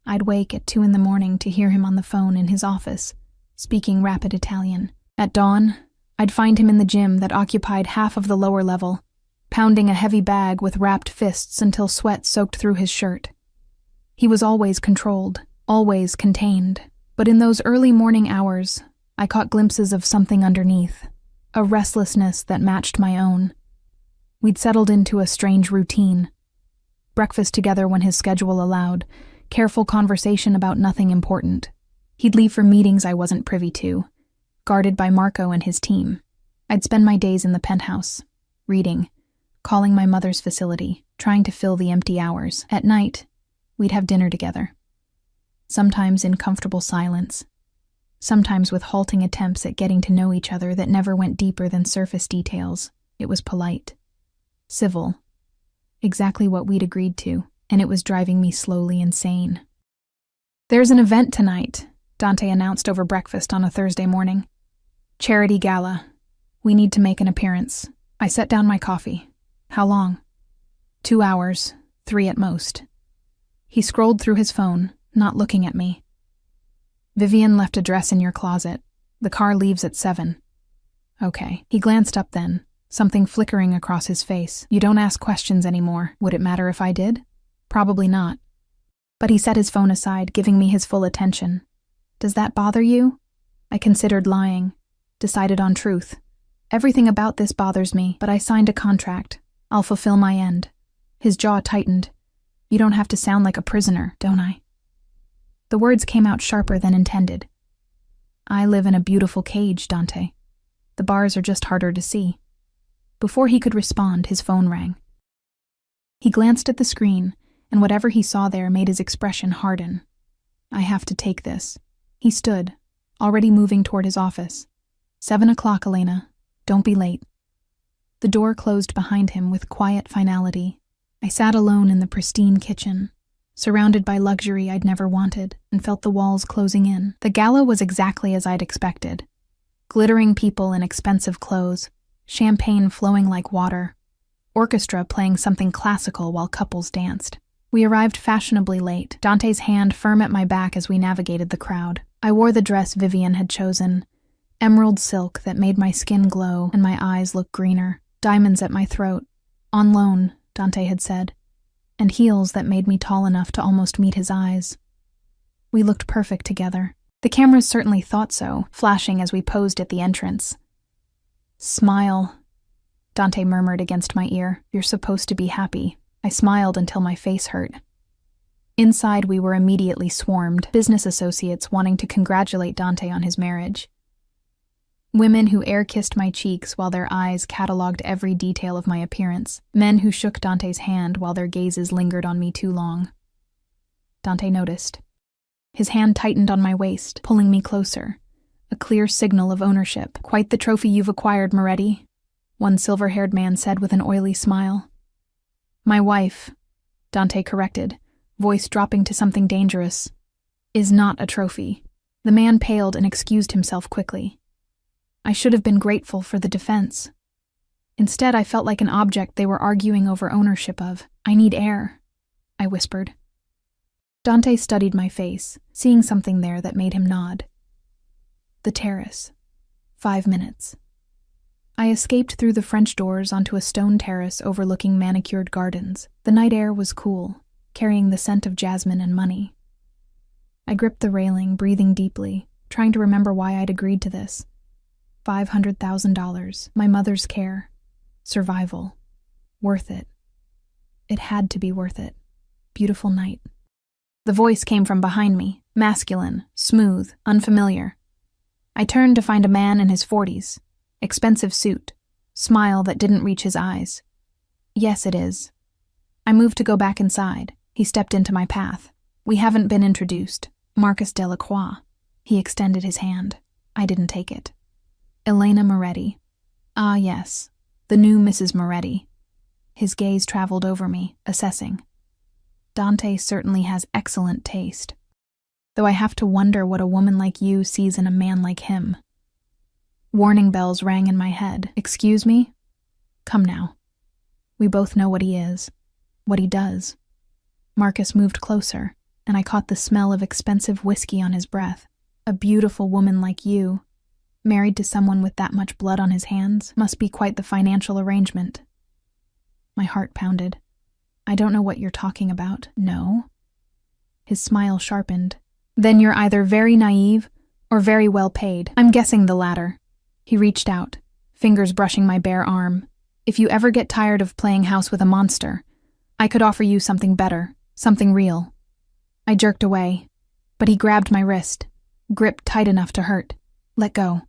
I'd wake at 2 a.m. to hear him on the phone in his office, speaking rapid Italian. At dawn, I'd find him in the gym that occupied half of the lower level, pounding a heavy bag with wrapped fists until sweat soaked through his shirt. He was always controlled, always contained, but in those early morning hours, I caught glimpses of something underneath, a restlessness that matched my own. We'd settled into a strange routine. Breakfast together when his schedule allowed, careful conversation about nothing important. He'd leave for meetings I wasn't privy to, guarded by Marco and his team. I'd spend my days in the penthouse, reading, calling my mother's facility, trying to fill the empty hours. At night, we'd have dinner together. Sometimes in comfortable silence, sometimes with halting attempts at getting to know each other that never went deeper than surface details. It was polite, civil, exactly what we'd agreed to, and it was driving me slowly insane. "There's an event tonight," Dante announced over breakfast on a Thursday morning. "Charity gala. We need to make an appearance." I set down my coffee. "How long?" 2 hours, 3 at most." He scrolled through his phone, not looking at me. "Vivian left a dress in your closet. The car leaves at 7. "Okay." He glanced up then, something flickering across his face. "You don't ask questions anymore. Would it matter if I did?" "Probably not." But he set his phone aside, giving me his full attention. "Does that bother you?" I considered lying, decided on truth. "Everything about this bothers me, but I signed a contract. I'll fulfill my end." His jaw tightened. "You don't have to sound like a prisoner, don't I?" The words came out sharper than intended. "I live in a beautiful cage, Dante. The bars are just harder to see." Before he could respond, his phone rang. He glanced at the screen, and whatever he saw there made his expression harden. "I have to take this." He stood, already moving toward his office. 7 o'clock, Elena. Don't be late." The door closed behind him with quiet finality. I sat alone in the pristine kitchen, surrounded by luxury I'd never wanted, and felt the walls closing in. The gala was exactly as I'd expected. Glittering people in expensive clothes, champagne flowing like water, orchestra playing something classical while couples danced. We arrived fashionably late, Dante's hand firm at my back as we navigated the crowd. I wore the dress Vivian had chosen, emerald silk that made my skin glow and my eyes look greener, diamonds at my throat, on loan, Dante had said, and heels that made me tall enough to almost meet his eyes. We looked perfect together. The cameras certainly thought so, flashing as we posed at the entrance. "Smile," Dante murmured against my ear. "You're supposed to be happy." I smiled until my face hurt. Inside, we were immediately swarmed, business associates wanting to congratulate Dante on his marriage. Women who air-kissed my cheeks while their eyes catalogued every detail of my appearance. Men who shook Dante's hand while their gazes lingered on me too long. Dante noticed. His hand tightened on my waist, pulling me closer. A clear signal of ownership. "Quite the trophy you've acquired, Moretti," one silver-haired man said with an oily smile. "My wife," Dante corrected, voice dropping to something dangerous, "is not a trophy." The man paled and excused himself quickly. I should have been grateful for the defense. Instead, I felt like an object they were arguing over ownership of. "I need air," I whispered. Dante studied my face, seeing something there that made him nod. The terrace. 5 minutes. I escaped through the French doors onto a stone terrace overlooking manicured gardens. The night air was cool, carrying the scent of jasmine and money. I gripped the railing, breathing deeply, trying to remember why I'd agreed to this. $500,000, my mother's care, survival. Worth it. It had to be worth it. Beautiful night. The voice came from behind me, masculine, smooth, unfamiliar. I turned to find a man in his 40s, expensive suit, smile that didn't reach his eyes. Yes, it is. I moved to go back inside. He stepped into my path. We haven't been introduced. Marcus Delacroix. He extended his hand. I didn't take it. Elena Moretti. Ah, yes, the new Mrs. Moretti. His gaze traveled over me, assessing. Dante certainly has excellent taste. Though I have to wonder what a woman like you sees in a man like him. Warning bells rang in my head. Excuse me? Come now. We both know what he is, what he does. Marcus moved closer, and I caught the smell of expensive whiskey on his breath. A beautiful woman like you, married to someone with that much blood on his hands, must be quite the financial arrangement. My heart pounded. I don't know what you're talking about. No? His smile sharpened. Then you're either very naive or very well paid. I'm guessing the latter. He reached out, fingers brushing my bare arm. If you ever get tired of playing house with a monster, I could offer you something better, something real. I jerked away, but he grabbed my wrist, gripped tight enough to hurt. Let go.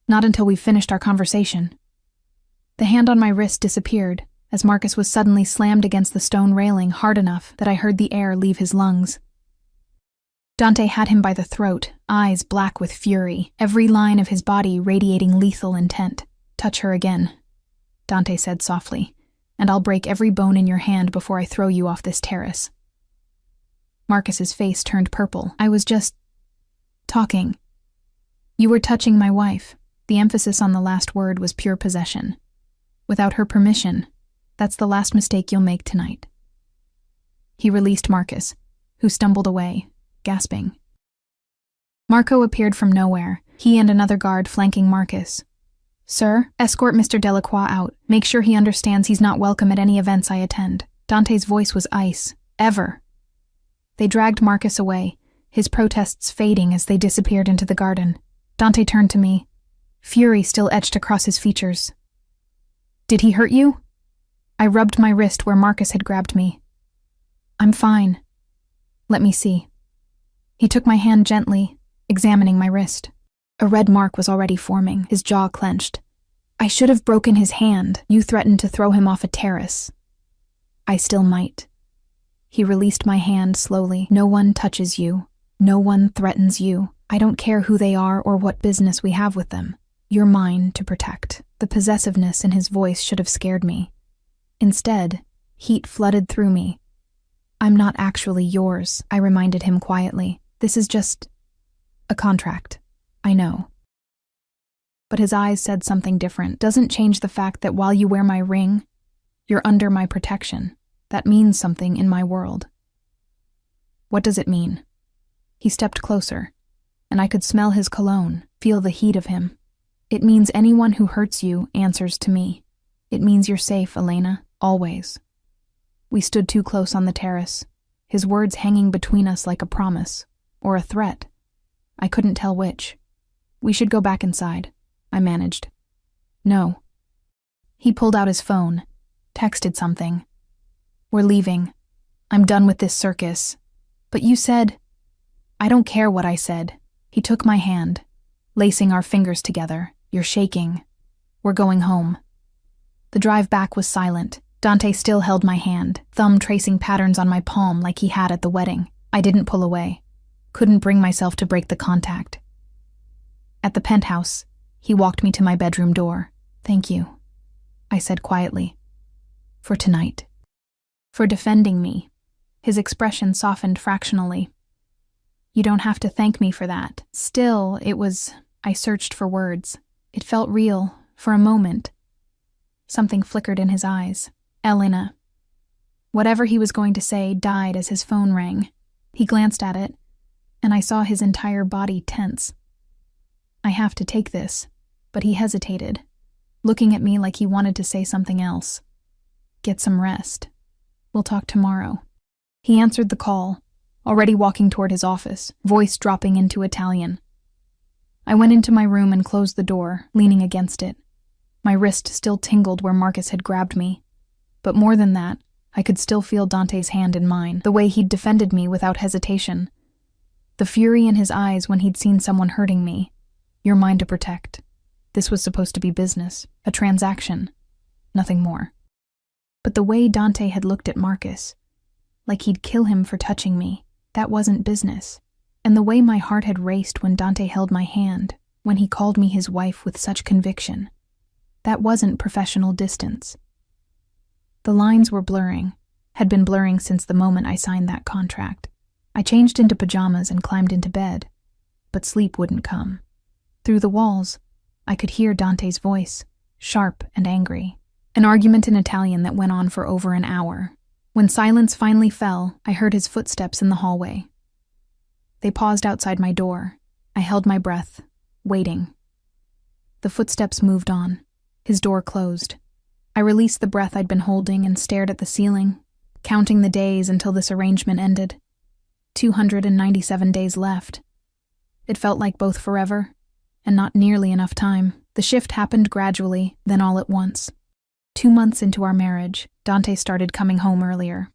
Not until we finished our conversation. The hand on my wrist disappeared, as Marcus was suddenly slammed against the stone railing hard enough that I heard the air leave his lungs. Dante had him by the throat, eyes black with fury, every line of his body radiating lethal intent. Touch her again, Dante said softly, and I'll break every bone in your hand before I throw you off this terrace. Marcus's face turned purple. I was just talking. You were touching my wife. The emphasis on the last word was pure possession. Without her permission, that's the last mistake you'll make tonight. He released Marcus, who stumbled away, gasping. Marco appeared from nowhere, he and another guard flanking Marcus. Sir, escort Mr. Delacroix out. Make sure he understands he's not welcome at any events I attend. Dante's voice was ice. Ever. They dragged Marcus away, his protests fading as they disappeared into the garden. Dante turned to me, fury still etched across his features. Did he hurt you? I rubbed my wrist where Marcus had grabbed me. I'm fine. Let me see. He took my hand gently, examining my wrist. A red mark was already forming, his jaw clenched. I should have broken his hand. You threatened to throw him off a terrace. I still might. He released my hand slowly. No one touches you. No one threatens you. I don't care who they are or what business we have with them. You're mine to protect. The possessiveness in his voice should have scared me. Instead, heat flooded through me. I'm not actually yours, I reminded him quietly. This is just a contract. I know. But his eyes said something different. Doesn't change the fact that while you wear my ring, you're under my protection. That means something in my world. What does it mean? He stepped closer, and I could smell his cologne, feel the heat of him. It means anyone who hurts you answers to me. It means you're safe, Elena, always. We stood too close on the terrace, his words hanging between us like a promise, or a threat. I couldn't tell which. We should go back inside, I managed. No. He pulled out his phone, texted something. We're leaving. I'm done with this circus. But you said... I don't care what I said. He took my hand, lacing our fingers together. You're shaking. We're going home. The drive back was silent. Dante still held my hand, thumb tracing patterns on my palm like he had at the wedding. I didn't pull away. Couldn't bring myself to break the contact. At the penthouse, he walked me to my bedroom door. Thank you, I said quietly. For tonight. For defending me. His expression softened fractionally. You don't have to thank me for that. Still, I searched for words. It felt real, for a moment. Something flickered in his eyes. Elena. Whatever he was going to say died as his phone rang. He glanced at it, and I saw his entire body tense. I have to take this, but he hesitated. looking at me like he wanted to say something else. Get some rest. We'll talk tomorrow. He answered the call, already walking toward his office, voice dropping into Italian. I went into my room and closed the door, leaning against it. My wrist still tingled where Marcus had grabbed me. But more than that, I could still feel Dante's hand in mine, the way he'd defended me without hesitation. The fury in his eyes when he'd seen someone hurting me. You're mine to protect. This was supposed to be business, a transaction, nothing more. But the way Dante had looked at Marcus, like he'd kill him for touching me, that wasn't business. And the way my heart had raced when Dante held my hand, when he called me his wife with such conviction, that wasn't professional distance. The lines were blurring, had been blurring since the moment I signed that contract. I changed into pajamas and climbed into bed, but sleep wouldn't come. Through the walls, I could hear Dante's voice, sharp and angry, an argument in Italian that went on for over an hour. When silence finally fell, I heard his footsteps in the hallway. They paused outside my door. I held my breath, waiting. The footsteps moved on. His door closed. I released the breath I'd been holding and stared at the ceiling, counting the days until this arrangement ended. 297 days left. It felt like both forever, and not nearly enough time. The shift happened gradually, then all at once. 2 months into our marriage, Dante started coming home earlier.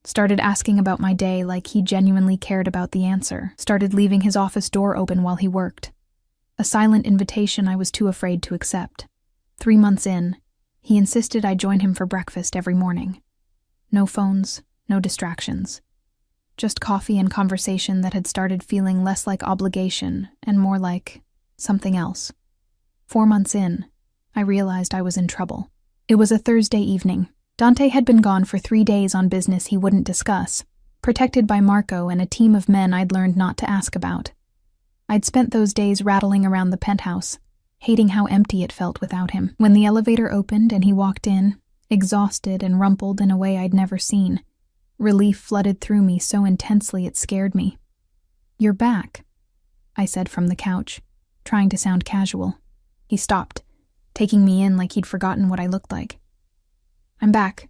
Started asking about my day like he genuinely cared about the answer. Started leaving his office door open while he worked. A silent invitation I was too afraid to accept. 3 months in, he insisted I join him for breakfast every morning. No phones, no distractions. Just coffee and conversation that had started feeling less like obligation and more like something else. 4 months in, I realized I was in trouble. It was a Thursday evening. Dante had been gone for 3 days on business he wouldn't discuss, protected by Marco and a team of men I'd learned not to ask about. I'd spent those days rattling around the penthouse, hating how empty it felt without him. When the elevator opened and he walked in, exhausted and rumpled in a way I'd never seen, relief flooded through me so intensely it scared me. "You're back," I said from the couch, trying to sound casual. He stopped, taking me in like he'd forgotten what I looked like. "I'm back.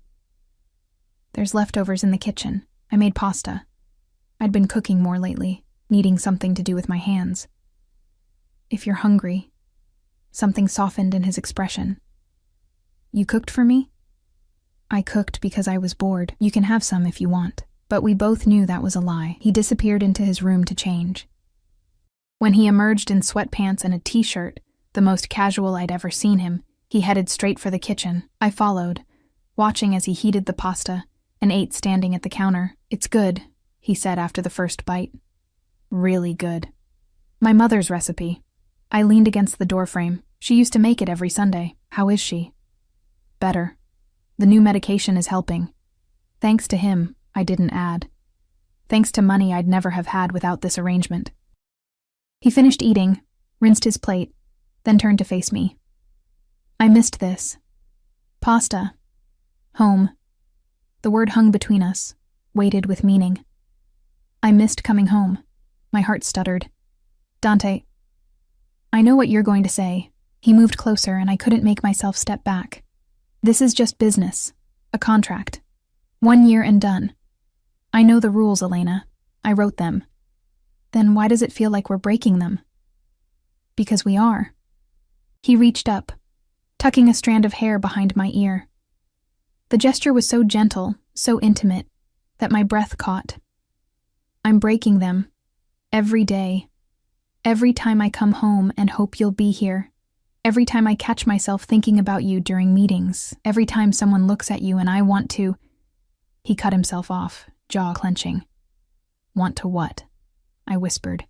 There's leftovers in the kitchen. I made pasta. I'd been cooking more lately, needing something to do with my hands. If you're hungry." Something softened in his expression. "You cooked for me?" "I cooked because I was bored. You can have some if you want." But we both knew that was a lie. He disappeared into his room to change. When he emerged in sweatpants and a t-shirt, the most casual I'd ever seen him, he headed straight for the kitchen. I followed, watching as he heated the pasta and ate standing at the counter. "It's good," he said after the first bite. "Really good. My mother's recipe." I leaned against the doorframe. "She used to make it every Sunday. How is she?" "Better. The new medication is helping. Thanks to him," I didn't add. Thanks to money I'd never have had without this arrangement. He finished eating, rinsed his plate, then turned to face me. "I missed this. Pasta. Home." The word hung between us, weighted with meaning. I missed coming home. My heart stuttered. "Dante, I know what you're going to say." He moved closer and I couldn't make myself step back. "This is just business. A contract. 1 year and done. I know the rules, Elena. I wrote them. Then why does it feel like we're breaking them?" "Because we are." He reached up, tucking a strand of hair behind my ear. The gesture was so gentle, so intimate, that my breath caught. "I'm breaking them. Every day. Every time I come home and hope you'll be here. Every time I catch myself thinking about you during meetings. Every time someone looks at you and I want to..." He cut himself off, jaw clenching. "Want to what?" I whispered.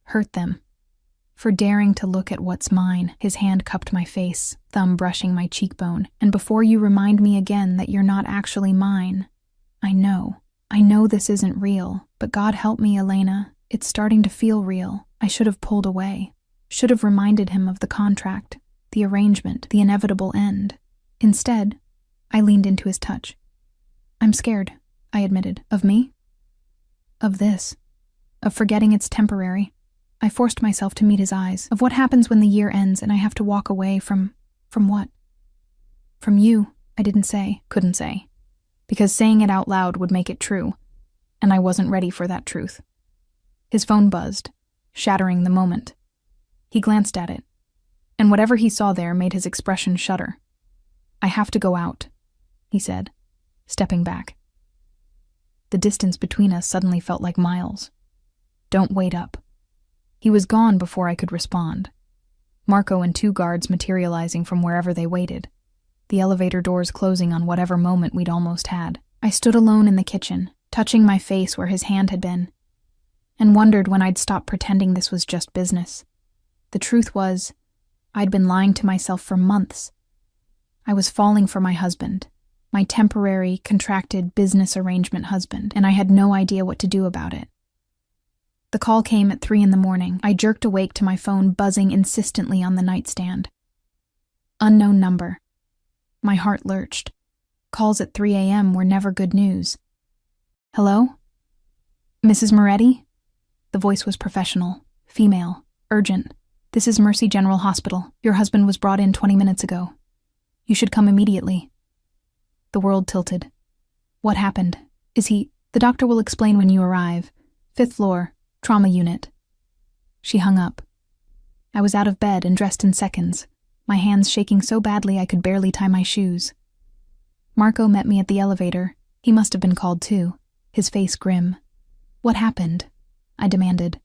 "Hurt them. For daring to look at what's mine." His hand cupped my face, thumb brushing my cheekbone. "And before you remind me again that you're not actually mine. I know this isn't real, but God help me, Elena. It's starting to feel real. I should have pulled away. Should have reminded him of the contract, the arrangement, the inevitable end. Instead, I leaned into his touch. "I'm scared," I admitted. "Of me?" "Of this. Of forgetting it's temporary." I forced myself to meet his eyes. "Of what happens when the year ends and I have to walk away from From what? From you, I didn't say, couldn't say. Because saying it out loud would make it true, and I wasn't ready for that truth. His phone buzzed, shattering the moment. He glanced at it, and whatever he saw there made his expression shudder. I have to go out, he said, stepping back. The distance between us suddenly felt like miles. Don't wait up. He was gone before I could respond. Marco and 2 guards materializing from wherever they waited, the elevator doors closing on whatever moment we'd almost had. I stood alone in the kitchen, touching my face where his hand had been, and wondered when I'd stop pretending this was just business. The truth was, I'd been lying to myself for months. I was falling for my husband, my temporary, contracted business arrangement husband, and I had no idea what to do about it. The call came at 3 a.m. I jerked awake to my phone buzzing insistently on the nightstand. Unknown number. My heart lurched. Calls at 3 a.m. were never good news. Hello? Mrs. Moretti? The voice was professional, female, urgent. This is Mercy General Hospital. Your husband was brought in 20 minutes ago. You should come immediately. The world tilted. What happened? Is he? The doctor will explain when you arrive. 5th floor, trauma unit. She hung up. I was out of bed and dressed in seconds, my hands shaking so badly I could barely tie my shoes. Marco met me at the elevator. He must have been called too, his face grim. What happened? I demanded.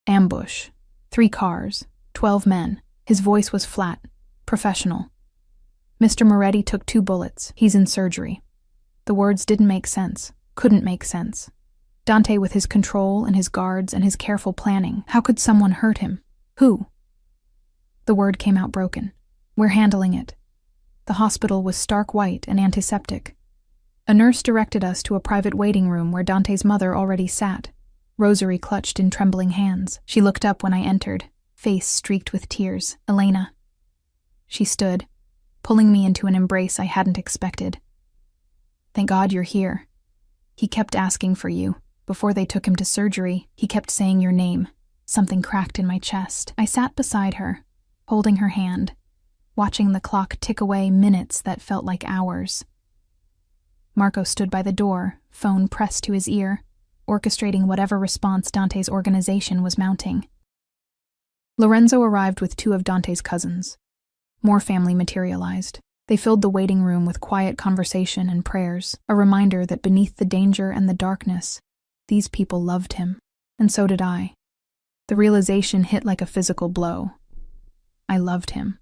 Ambush. 3 cars. 12 men. His voice was flat, professional. Mr. Moretti took 2 bullets. He's in surgery. The words didn't make sense, couldn't make sense. Dante with his control and his guards and his careful planning. How could someone hurt him? Who? The word came out broken. We're handling it. The hospital was stark white and antiseptic. A nurse directed us to a private waiting room where Dante's mother already sat, rosary clutched in trembling hands. She looked up when I entered, face streaked with tears. Elena. She stood, pulling me into an embrace I hadn't expected. Thank God you're here. He kept asking for you. Before they took him to surgery, he kept saying your name. Something cracked in my chest. I sat beside her, holding her hand, watching the clock tick away minutes that felt like hours. Marco stood by the door, phone pressed to his ear, orchestrating whatever response Dante's organization was mounting. Lorenzo arrived with 2 of Dante's cousins. More family materialized. They filled the waiting room with quiet conversation and prayers, a reminder that beneath the danger and the darkness, these people loved him, and so did I. The realization hit like a physical blow. I loved him.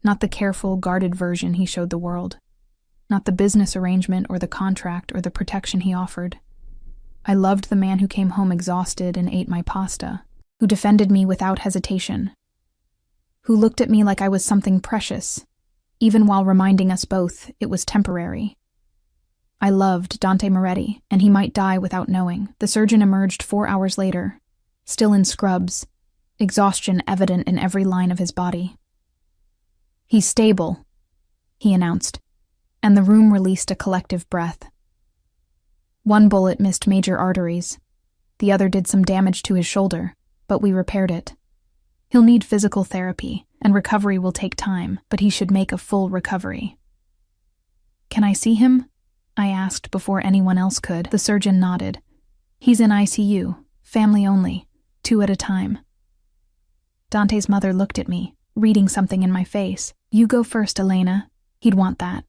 Not the careful, guarded version he showed the world. Not the business arrangement or the contract or the protection he offered. I loved the man who came home exhausted and ate my pasta, who defended me without hesitation, who looked at me like I was something precious, even while reminding us both it was temporary. I loved Dante Moretti, and he might die without knowing. The surgeon emerged 4 hours later, still in scrubs, exhaustion evident in every line of his body. He's stable, he announced, and the room released a collective breath. 1 bullet missed major arteries. The other did some damage to his shoulder, but we repaired it. He'll need physical therapy, and recovery will take time, but he should make a full recovery. Can I see him? I asked before anyone else could. The surgeon nodded. He's in ICU, family only, 2 at a time. Dante's mother looked at me, reading something in my face. You go first, Elena. He'd want that.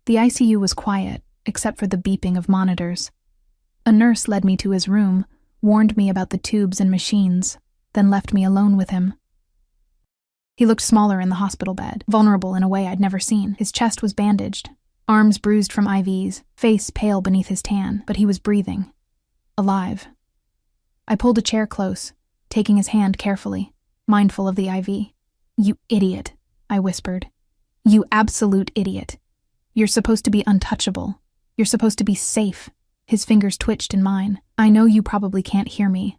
The ICU was quiet, except for the beeping of monitors. A nurse led me to his room, warned me about the tubes and machines, then left me alone with him. He looked smaller in the hospital bed, vulnerable in a way I'd never seen. His chest was bandaged, arms bruised from IVs, face pale beneath his tan, but he was breathing. Alive. I pulled a chair close, taking his hand carefully, mindful of the IV. You idiot, I whispered. You absolute idiot. You're supposed to be untouchable. You're supposed to be safe. His fingers twitched in mine. I know you probably can't hear me,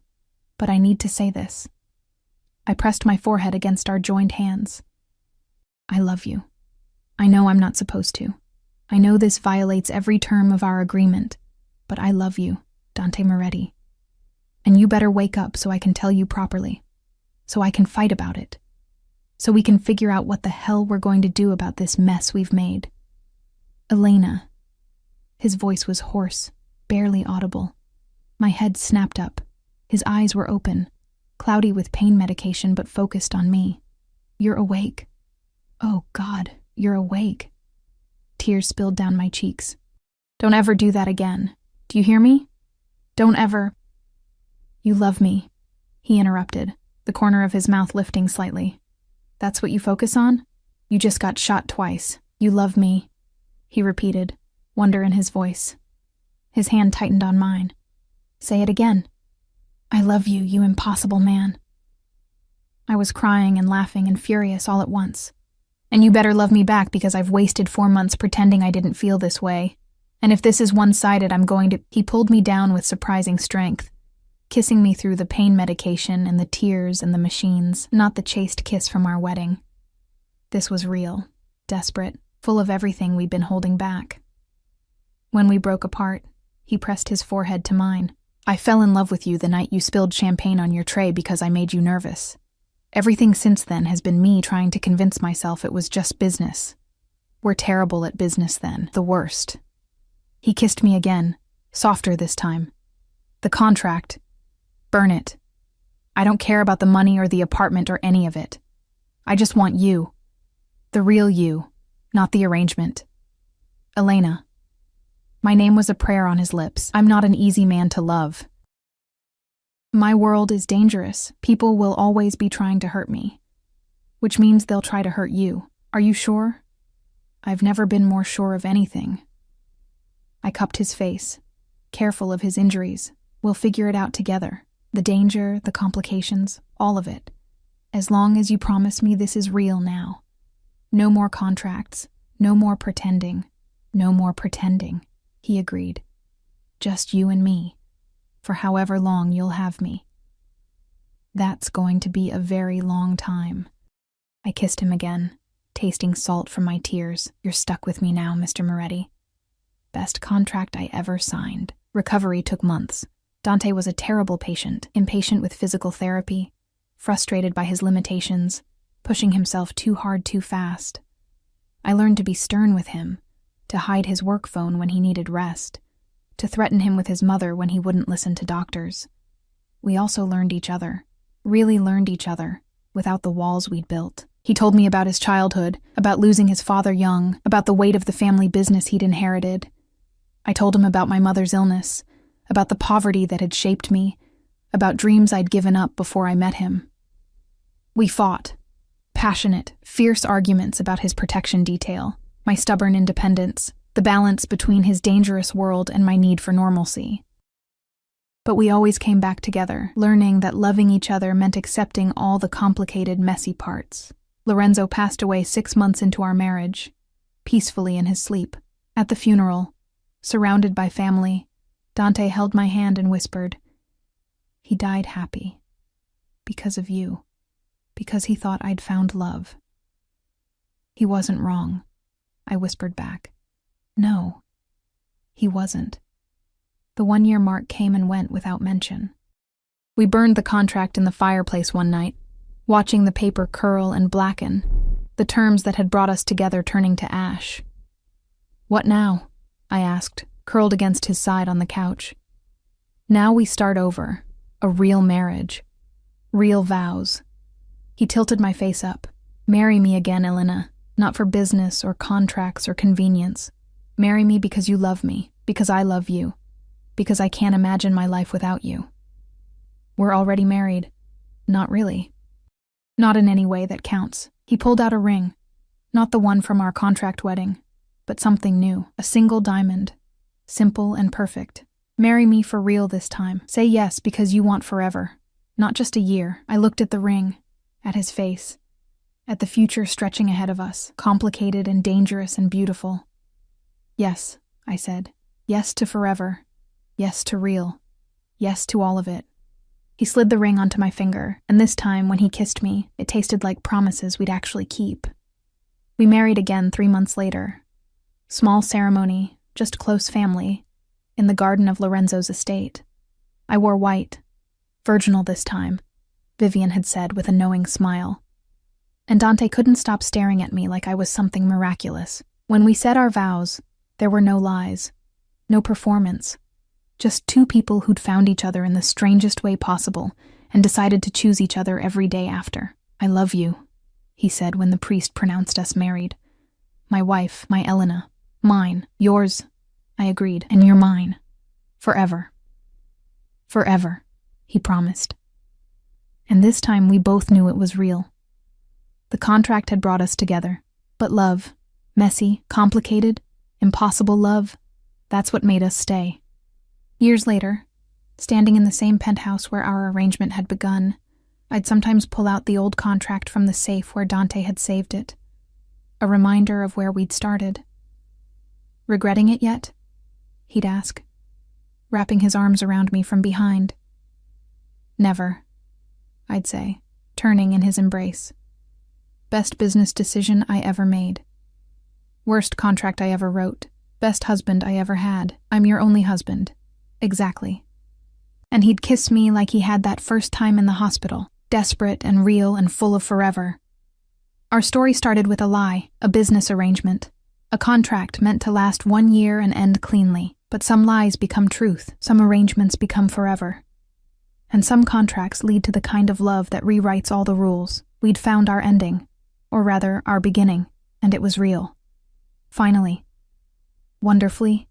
but I need to say this. I pressed my forehead against our joined hands. I love you. I know I'm not supposed to. I know this violates every term of our agreement, but I love you, Dante Moretti. And you better wake up so I can tell you properly, so I can fight about it, so we can figure out what the hell we're going to do about this mess we've made. Elena. His voice was hoarse, barely audible. My head snapped up. His eyes were open, cloudy with pain medication but focused on me. You're awake. Oh God, you're awake. Tears spilled down my cheeks. Don't ever do that again. Do you hear me? Don't ever. You love me, he interrupted, the corner of his mouth lifting slightly. That's what you focus on? You just got shot twice. You love me, he repeated, wonder in his voice. His hand tightened on mine. Say it again. I love you, you impossible man. I was crying and laughing and furious all at once. And you better love me back because I've wasted 4 months pretending I didn't feel this way. And if this is one-sided, I'm going to— He pulled me down with surprising strength, kissing me through the pain medication and the tears and the machines, not the chaste kiss from our wedding. This was real, desperate, full of everything we'd been holding back. When we broke apart, he pressed his forehead to mine. I fell in love with you the night you spilled champagne on your tray because I made you nervous. Everything since then has been me trying to convince myself it was just business. We're terrible at business then, the worst. He kissed me again, softer this time. The contract. Burn it. I don't care about the money or the apartment or any of it. I just want you. The real you, not the arrangement. Elena. My name was a prayer on his lips. I'm not an easy man to love. My world is dangerous. People will always be trying to hurt me, which means they'll try to hurt you. Are you sure? I've never been more sure of anything. I cupped his face, careful of his injuries. We'll figure it out together. The danger, the complications, all of it. As long as you promise me this is real now. No more contracts, no more pretending, no more pretending, he agreed. Just you and me, for however long you'll have me. That's going to be a very long time. I kissed him again, tasting salt from my tears. You're stuck with me now, Mr. Moretti. Best contract I ever signed. Recovery took months. Dante was a terrible patient, impatient with physical therapy, frustrated by his limitations, pushing himself too hard too fast. I learned to be stern with him, to hide his work phone when he needed rest, to threaten him with his mother when he wouldn't listen to doctors. We also learned each other, really learned each other, without the walls we'd built. He told me about his childhood, about losing his father young, about the weight of the family business he'd inherited. I told him about my mother's illness, about the poverty that had shaped me, about dreams I'd given up before I met him. We fought. Passionate, fierce arguments about his protection detail, my stubborn independence, the balance between his dangerous world and my need for normalcy. But we always came back together, learning that loving each other meant accepting all the complicated, messy parts. Lorenzo passed away 6 months into our marriage, peacefully in his sleep. At the funeral, surrounded by family, Dante held my hand and whispered, "He died happy. Because of you. Because he thought I'd found love." He wasn't wrong, I whispered back. No, he wasn't. The 1-year mark came and went without mention. We burned the contract in the fireplace one night, watching the paper curl and blacken, the terms that had brought us together turning to ash. What now? I asked, curled against his side on the couch. Now we start over, a real marriage, real vows. He tilted my face up. Marry me again, Elena, not for business or contracts or convenience. Marry me because you love me, because I love you, because I can't imagine my life without you. We're already married. Not really. Not in any way that counts. He pulled out a ring, not the one from our contract wedding, but something new, a single diamond, simple and perfect. Marry me for real this time. Say yes because you want forever, not just a year. I looked at the ring, at his face, at the future stretching ahead of us, complicated and dangerous and beautiful. Yes, I said. Yes to forever. Yes to real. Yes to all of it. He slid the ring onto my finger, and this time, when he kissed me, it tasted like promises we'd actually keep. We married again 3 months later. Small ceremony, just close family, in the garden of Lorenzo's estate. I wore white, virginal this time, Vivian had said with a knowing smile. And Dante couldn't stop staring at me like I was something miraculous. When we said our vows, there were no lies, no performance. Just two people who'd found each other in the strangest way possible and decided to choose each other every day after. "I love you," he said when the priest pronounced us married. "My wife, my Elena. Mine. Yours," I agreed. "And you're mine. Forever." "Forever," he promised. And this time we both knew it was real. The contract had brought us together, but love, messy, complicated, impossible love, that's what made us stay. Years later, standing in the same penthouse where our arrangement had begun, I'd sometimes pull out the old contract from the safe where Dante had saved it, a reminder of where we'd started. "Regretting it yet?" he'd ask, wrapping his arms around me from behind. "Never," I'd say, turning in his embrace. "Best business decision I ever made. Worst contract I ever wrote. Best husband I ever had. I'm your only husband. Exactly." And he'd kiss me like he had that first time in the hospital, desperate and real and full of forever. Our story started with a lie, a business arrangement, a contract meant to last 1 year and end cleanly. But some lies become truth, some arrangements become forever. And some contracts lead to the kind of love that rewrites all the rules. We'd found our ending, or rather, our beginning, and it was real. Finally. Wonderfully,